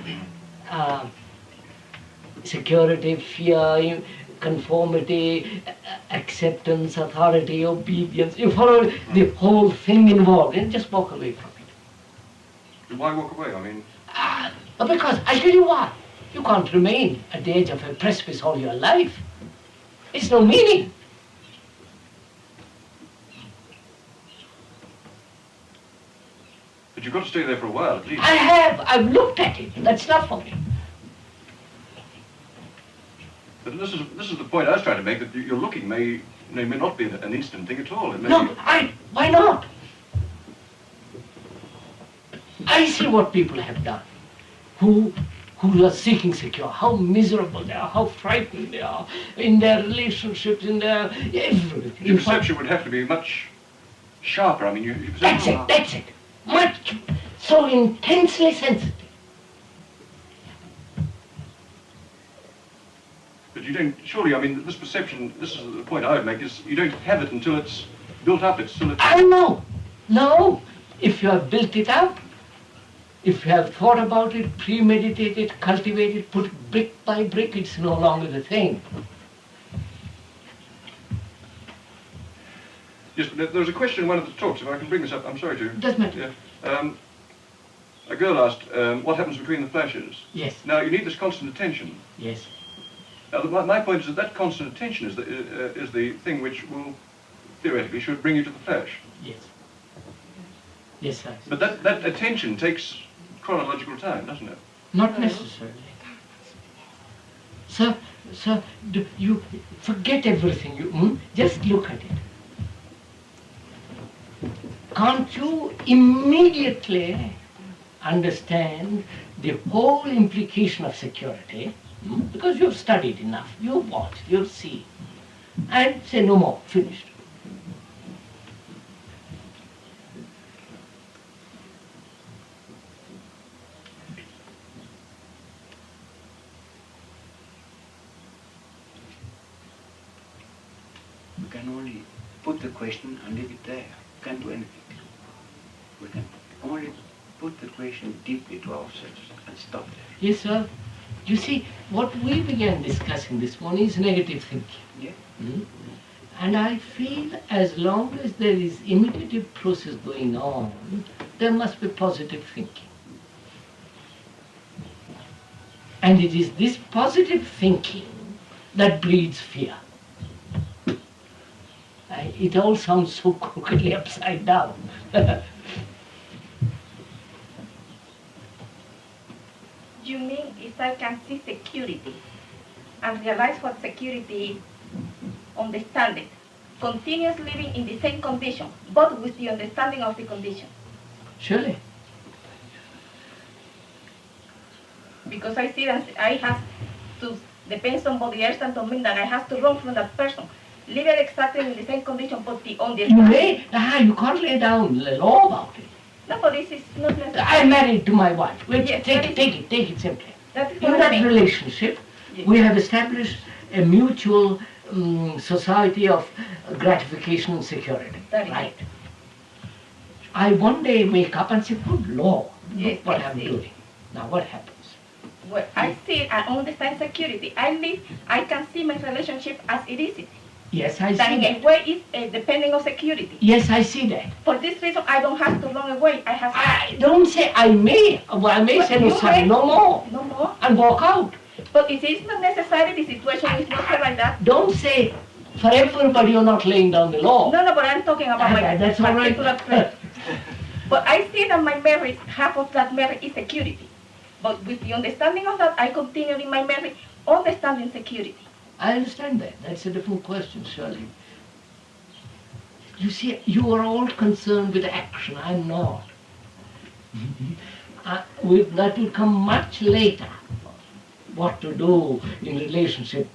Security, fear, conformity, acceptance, authority, obedience, you follow the whole thing involved, and just walk away from it. Why walk away? I mean... Because, I tell you what, you can't remain at the edge of a precipice all your life. It's no meaning. But you've got to stay there for a while, at least. I've looked at it, that's enough for me. But this is the point I was trying to make, that your looking may not be an instant thing at all. It may Why not? I see what people have done, who are seeking secure, how miserable they are, how frightened they are in their relationships, in their everything. Your perception would have to be much sharper. I mean, That's it. Much, so intensely sensitive. But you don't, surely, I mean, this perception, this is the point I would make, is you don't have it until it's built up, I know. No, if you have built it up, if you have thought about it, premeditated, cultivated, put brick by brick, it's no longer the thing. Yes, but there was a question in one of the talks, if I can bring this up, I'm sorry to... Doesn't matter. Yeah. A girl asked, what happens between the flashes? Yes. Now, you need this constant attention. Yes. Now, my point is that constant attention is the thing which will, theoretically, should bring you to the flash. Yes. Yes, sir. But that attention takes chronological time, doesn't it? Not necessarily. Sir, you forget everything. Just look at it. Can't you immediately understand the whole implication of security? Because you've studied enough, you've watched, you've seen, and say no more, finished. We can only put the question and leave it there. We can't do anything. We can only put the question deeply to ourselves and stop there. Yes, sir. You see, what we began discussing this morning is negative thinking. Yeah. And I feel as long as there is imitative process going on, there must be positive thinking. And it is this positive thinking that breeds fear. It all sounds so crookedly upside down. You mean if I can see security and realize what security is, understand it, continuous living in the same condition, but with the understanding of the condition? Surely. Because I see that I have to depend on somebody else and to mean that I have to run from that person. Live it exactly in the same condition, but the understanding. You can't lay down the law about it. No, but this is not necessary. I'm married to my wife. Yes, take it simply. That is In what I that mean. relationship, Yes. we have established a mutual society of gratification and security. That is right. I one day wake up and say, good Lord, Yes, look what I I'm see. doing. Now what happens? Well, I see it, I understand security. I can see my relationship as illicit. Yes, I That see in that. a way is depending on security. Yes, I see that. For this reason, I don't have to run away. I have. I don't say I may. Well, I may But say, no, you sir, may- no more. No more. And walk out. But it is not necessary. The situation is not so like that. Don't say, for everybody you're not laying down the law. No, but I'm talking about my That's all right. particular friend. But I see that my marriage, half of that marriage is security. But with the understanding of that, I continue in my marriage understanding security. I understand that. That's a different question, surely. You see, you are all concerned with action. I'm not. That will come much later. What to do in relationship,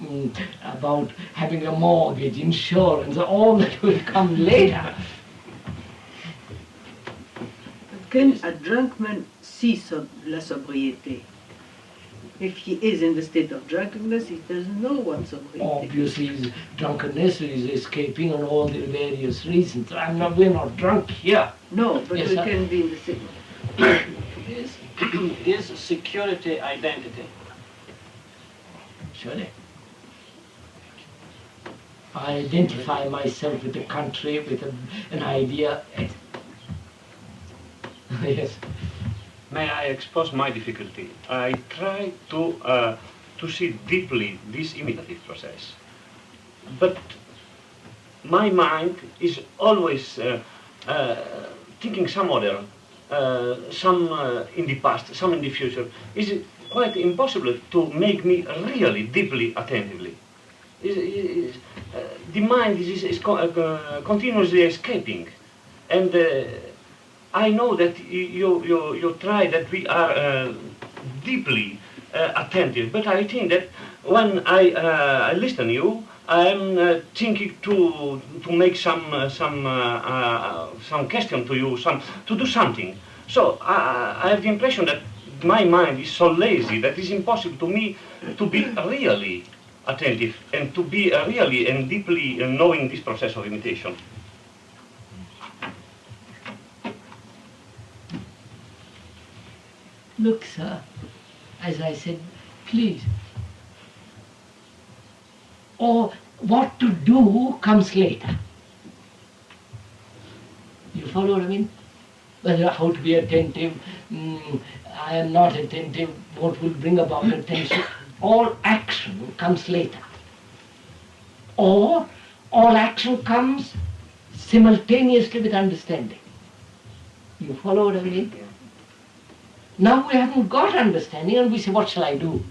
about having a mortgage, insurance, all that will come later. Can a drunk man see la sobriété? If he is in the state of drunkenness, he doesn't know what sobriété is. Obviously, drunkenness is escaping on all the various reasons. We're not drunk here. No, but Yes, we sir. can be in the same. Is security identity? Surely. I identify myself with the country, with an idea. Yes. May I expose my difficulty? I try to see deeply this imitative process, but my mind is always thinking some other, some in the past, some in the future. Is it quite impossible to make me really deeply attentively? The mind is continuously escaping, and I know that you try that we are deeply attentive, but I think that when I listen to you, I'm thinking to make some question to you, to do something. So I have the impression that my mind is so lazy that it's impossible to me to be really attentive and to be really and deeply knowing this process of imitation. Look, sir, as I said, please. Or what to do comes later. You follow what I mean? Whether how to be attentive, I am not attentive, what will bring about attention. All action comes later. Or all action comes simultaneously with understanding. You follow what I mean? Now we haven't got understanding and we say, what shall I do?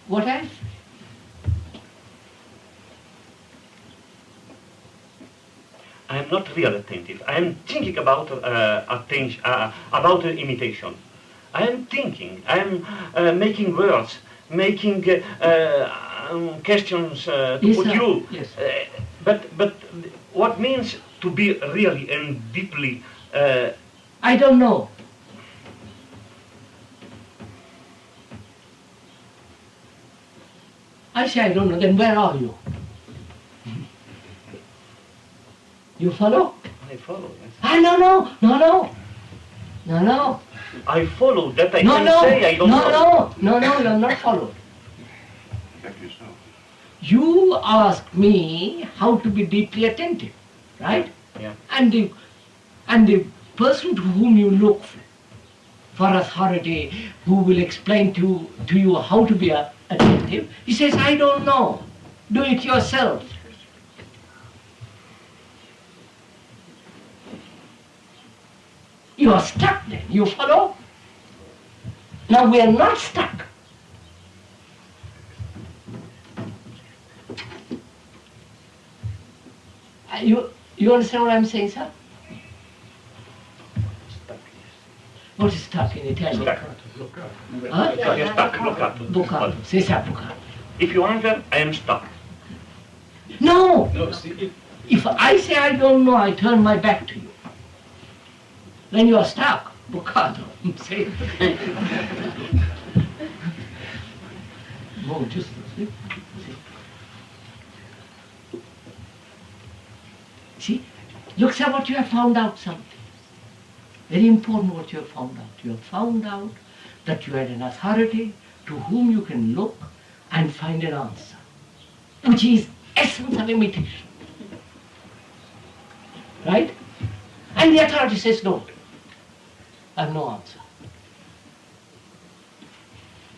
What else? I am not real attentive. I am thinking about attention, about imitation. I am thinking. I am making words, making questions to Yes, put sir. you. Yes. But what means to be really and deeply? I don't know. I say I don't know, then where are you? You follow? I follow. Yes. No. I follow that. I No, can no, say I don't know. no, you're not followed. Check yourself. You ask me how to be deeply attentive, right? Yeah. And the person to whom you look for authority, who will explain to you how to be attentive, he says, I don't know. Do it yourself. You are stuck then, you follow? Now we are not stuck. You understand what I'm saying, sir? What is stuck in Italian? Huh? You're stuck. Bloccato. Si sa bloccato. If you answer, I am stuck. No! No, see, If I say I don't know, I turn my back to you. Then you are stuck. Bloccato. See? No, just see? See, look, sir, what you have found out something. Very important what you have found out. You have found out that you had an authority to whom you can look and find an answer, which is essence of imitation. Right? And the authority says, don't. I have no answer.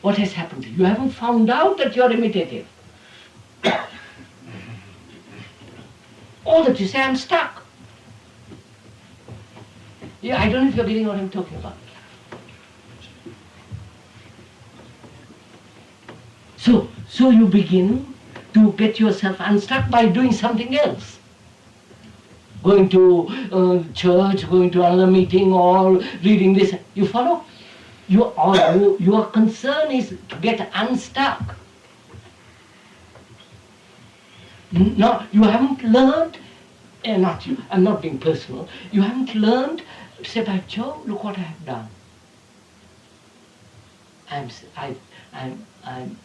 What has happened to you? You haven't found out that you are imitative. All that you say, I'm stuck. Yeah, I don't know if you're getting what I'm talking about. So you begin to get yourself unstuck by doing something else. Going to church, going to another meeting, or reading this. You follow? Your concern is to get unstuck. No, you haven't learned, not you, I'm not being personal, you haven't learned to say back, Joe, look what I have done. I'm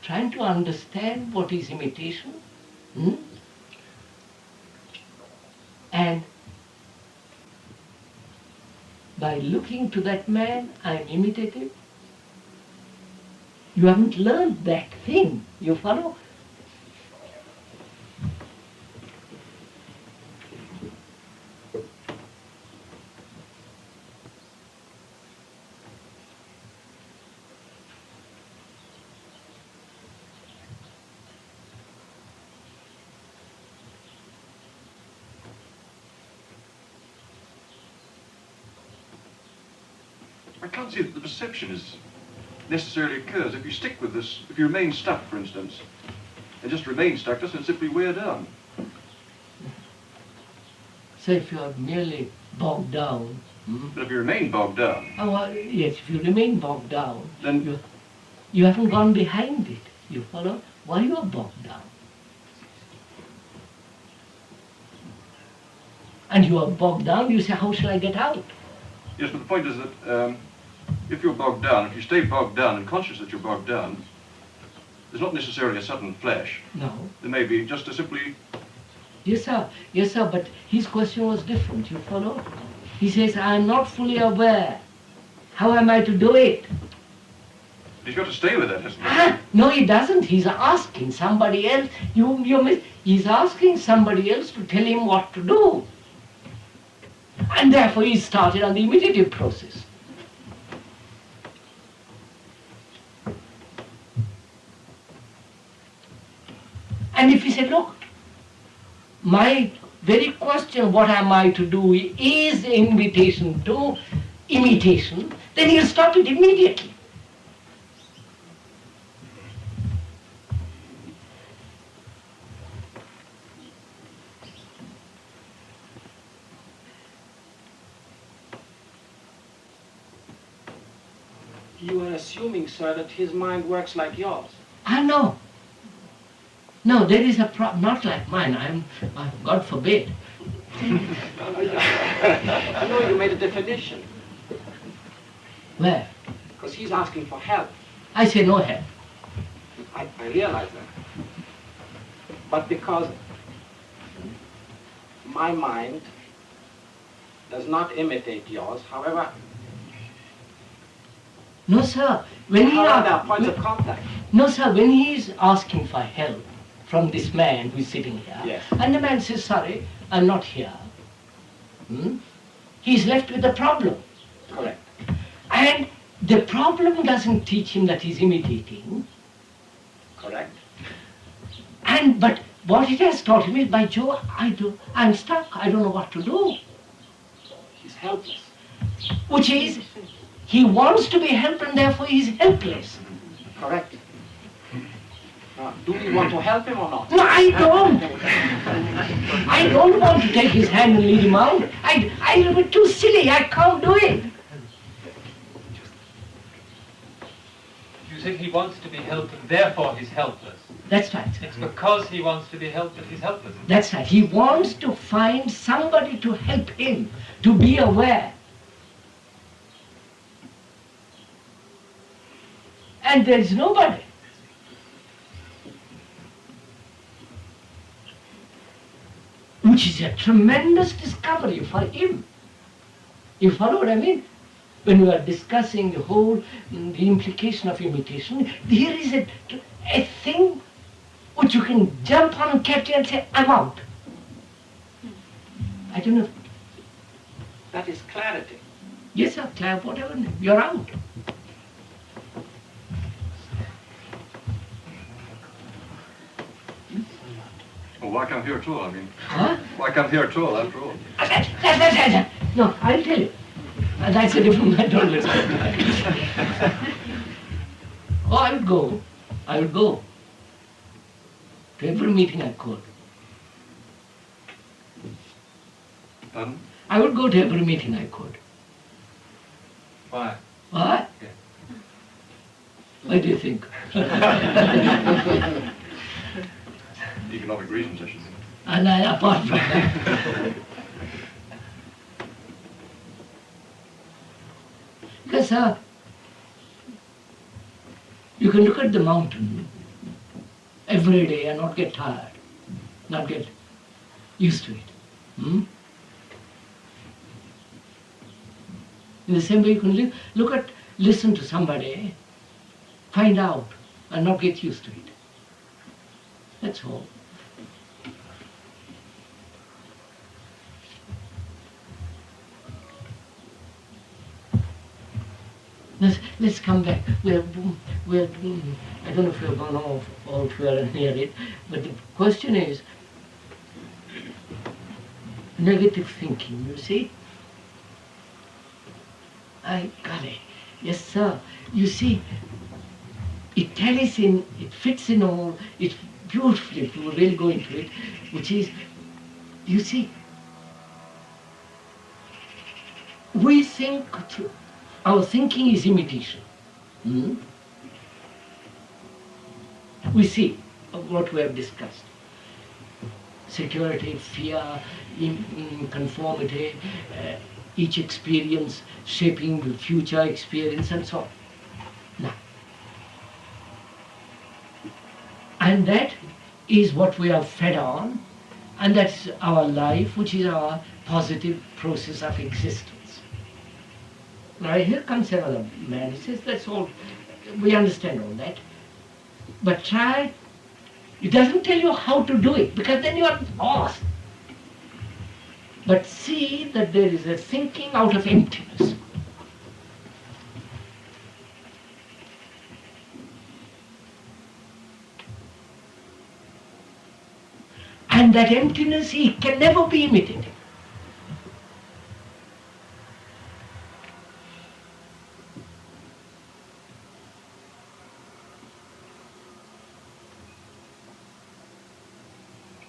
trying to understand what is imitation, and by looking to that man, I'm imitative. You haven't learned that thing, you follow? I can't see that the perception is necessarily occurs. If you stick with this, if you remain stuck, for instance, and just remain stuck, doesn't simply wear down. So if you are merely bogged down. But if you remain bogged down. Oh, well, yes, if you remain bogged down, then you haven't gone behind it. You follow? Why you are bogged down? And you are bogged down, you say, how shall I get out? Yes, but the point is that if you're bogged down, if you stay bogged down and conscious that you're bogged down, there's not necessarily a sudden flash. No. There may be just a simply... Yes, sir, but his question was different, you follow? He says, I am not fully aware. How am I to do it? He's got to stay with that, hasn't he? No, he doesn't. He's asking somebody else. He's asking somebody else to tell him what to do. And therefore he started on the imitative process. And if he said, look, my very question, what am I to do, is the invitation to imitation, then he'll stop it immediately. You are assuming, sir, that his mind works like yours. No. No, there is a problem, not like mine. God forbid. I know you made a definition. Where? Because he's asking for help. I say no help. I realize that. But because my mind does not imitate yours, however... No, sir. When there are points of contact. No, sir. When he is asking for help from this man who is sitting here, yes. And the man says, sorry, I'm not here. He's left with the problem. Correct. And the problem doesn't teach him that he's imitating. Correct. But what it has taught him is, by Joe, I'm stuck. I don't know what to do. He's helpless. Which is, he wants to be helped and therefore he's helpless. Correct. Now, do we want to help him or not? No, I don't. I don't want to take his hand and lead him out. I'm too silly. I can't do it. You think he wants to be helped and therefore he's helpless. That's right. It's because he wants to be helped that he's helpless. That's right. He wants to find somebody to help him, to be aware. And there is nobody. which is a tremendous discovery for him. You follow what I mean? When we are discussing the whole, the implication of imitation, here is a thing which you can jump on and capture and say, I'm out. I don't know. That is clarity. Yes, sir, whatever, you're out. Well, why come here at all, I mean? Huh? Why come here at all, after all? No, I'll tell you. That's a different matter. Oh, I would go. To every meeting I could. Pardon? I would go to every meeting I could. Why? Why? Yeah. What do you think? Economic reasons, I should think. And apart from that. Because you can look at the mountain every day and not get tired, not get used to it. In the same way you can listen to somebody, find out and not get used to it. That's all. Let's come back. I don't know if we've gone off altogether near it, but the question is negative thinking, you see? I got it. Yes, sir. You see, it tallies in, it fits in all, it's beautifully, if you really go into it, which is, you see, we think through. Our thinking is imitation. We see what we have discussed. Security, fear, conformity, each experience shaping the future experience and so on. Now, and that is what we are fed on, and that's our life, which is our positive process of existence. Now here comes another man, he says, that's all, we understand all that, but try, it doesn't tell you how to do it, because then you are lost. But see that there is a thinking out of emptiness. And that emptiness, it can never be imitated.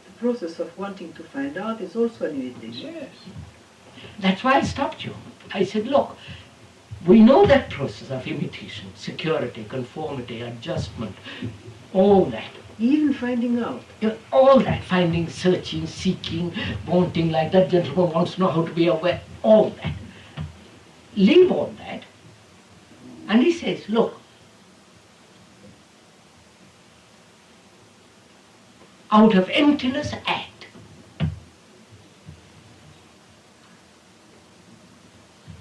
The process of wanting to find out is also an imitation. Yes. That's why I stopped you. I said, look, we know that process of imitation, security, conformity, adjustment, all that. Even finding out. All that, finding, searching, seeking, wanting, like that gentleman wants to know how to be aware, all that. Leave all that. And he says, look, out of emptiness, act.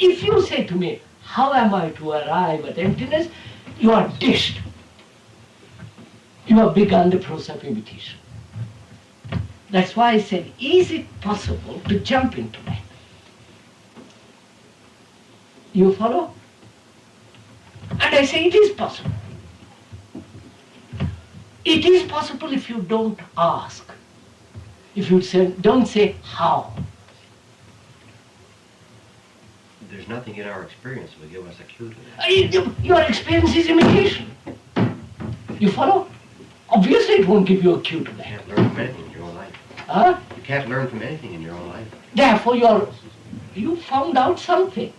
If you say to me, how am I to arrive at emptiness? You are dished. You have begun the process of imitation. That's why I said, is it possible to jump into that? You follow? And I say it is possible. It is possible if you don't ask. If you say, don't say how. There's nothing in our experience that will give us a clue to that. Your experience is imitation. You follow? Obviously it won't give you a cue to that. You can't learn from anything in your own life. Huh? You can't learn from anything in your own life. Therefore you found out something.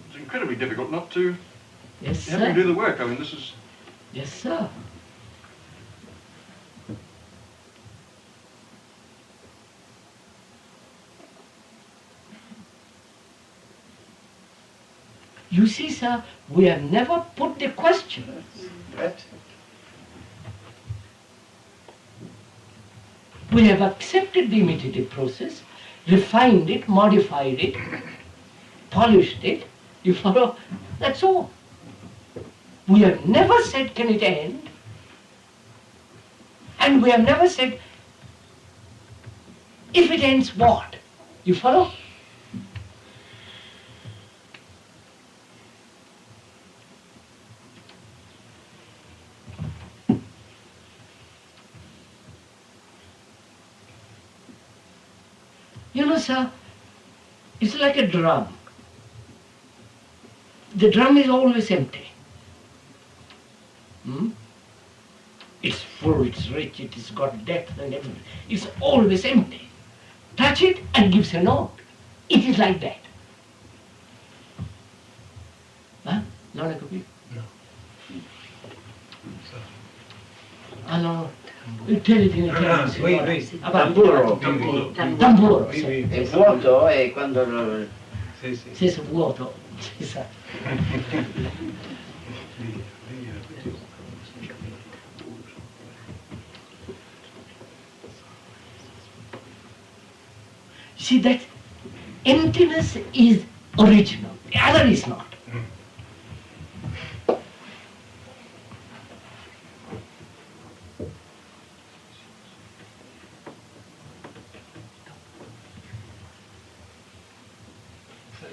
It's incredibly difficult not to Yes, have to sir. do the work. I mean, this is... Yes, sir. You see, sir, we have never put the question. We have accepted the imitative process, refined it, modified it, polished it. You follow? That's all. We have never said, can it end? And we have never said, if it ends, what? You follow? You know, sir, it's like a drum. The drum is always empty. It's full, it's rich, it's got depth and everything. It's always empty. Touch it and gives a note. It is like that. Huh? Non è capito? No. Allora, tell it in Italian. Tamburo. Tamburo. È vuoto e quando lo... Sì, sì, vuoto. Sì, sa. See, that emptiness is original, the other is not.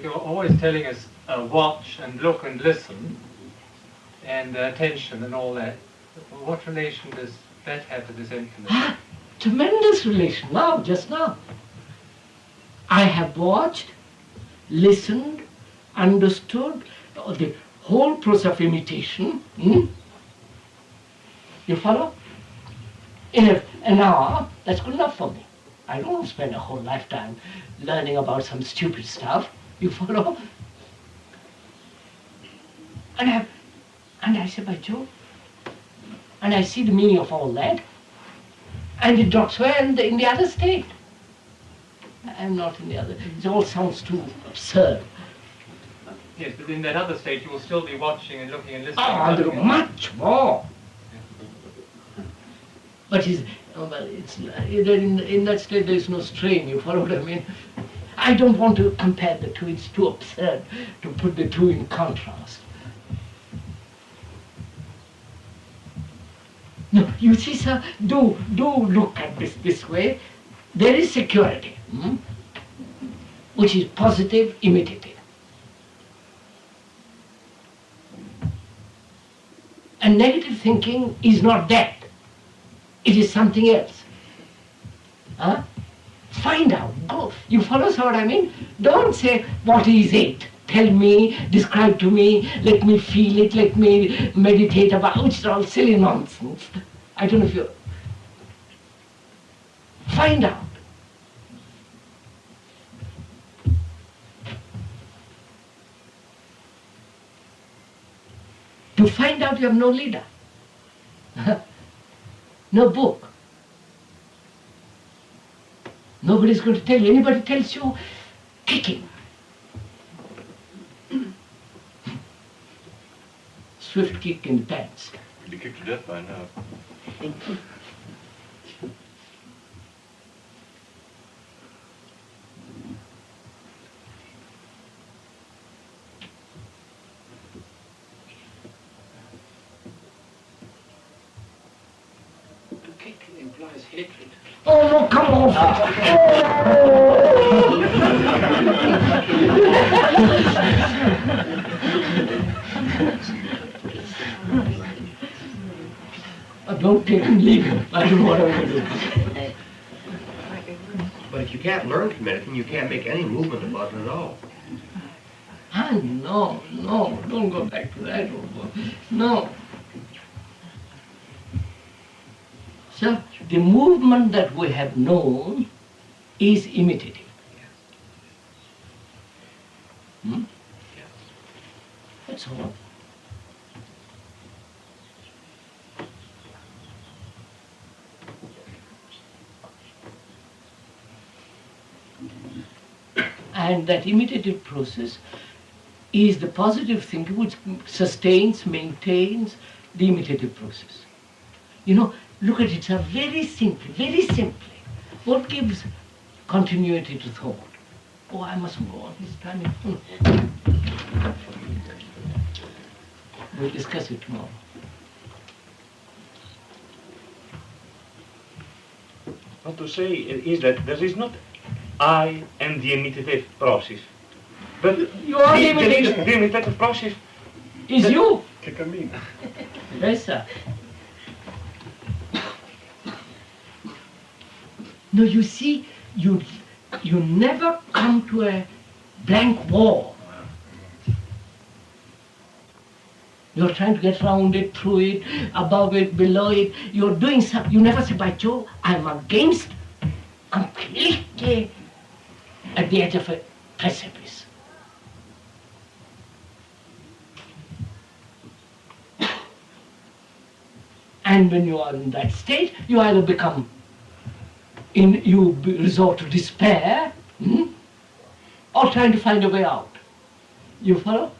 You're always telling us watch and look and listen and attention and all that. What relation does that have to this emptiness? Tremendous relation, now, just now. I have watched, listened, understood the whole process of imitation. You follow? In an hour, that's good enough for me. I don't spend a whole lifetime learning about some stupid stuff. You follow? And I say, by Jove, and I see the meaning of all that, and it drops where in the other state. I'm not in the other. It all sounds too absurd. Yes, but in that other state you will still be watching and looking and listening. Oh, much more. But it's in that state there is no strain. You follow what I mean? I don't want to compare the two. It's too absurd to put the two in contrast. No, you see, sir, do look at this way. There is security, which is positive, imitative. And negative thinking is not that. It is something else. Huh? Find out, go. You follow what I mean? Don't say, what is it? Tell me, describe to me, let me feel it, let me meditate about it. It's all silly nonsense. I don't know if you... Find out. To find out you have no leader. No book. Nobody's going to tell you. Anybody tells you, kick him. Swift kick in the pants. You'd be kicked to death by now. To kick implies hatred. Oh, no, come on! Don't take him, leave him. I don't know what I'm going to do. But if you can't learn from anything, you can't make any movement about it at all. No, don't go back to that. No. So, the movement that we have known is imitative. That's all. And that imitative process is the positive thinking which sustains, maintains the imitative process. You know, look at it very simply. What gives continuity to thought? Oh, I must go on, he's timing. We'll discuss it tomorrow. What to say is that there is not I and the imitative process, but you are the imitative process is you. Che cammina. Yes, sir. No, you see, you never come to a blank wall. You're trying to get around it, through it, above it, below it. You're doing something. You never say, by Joe, I'm against, completely at the edge of a precipice. And when you are in that state, you either become, resort to despair, or trying to find a way out. You follow?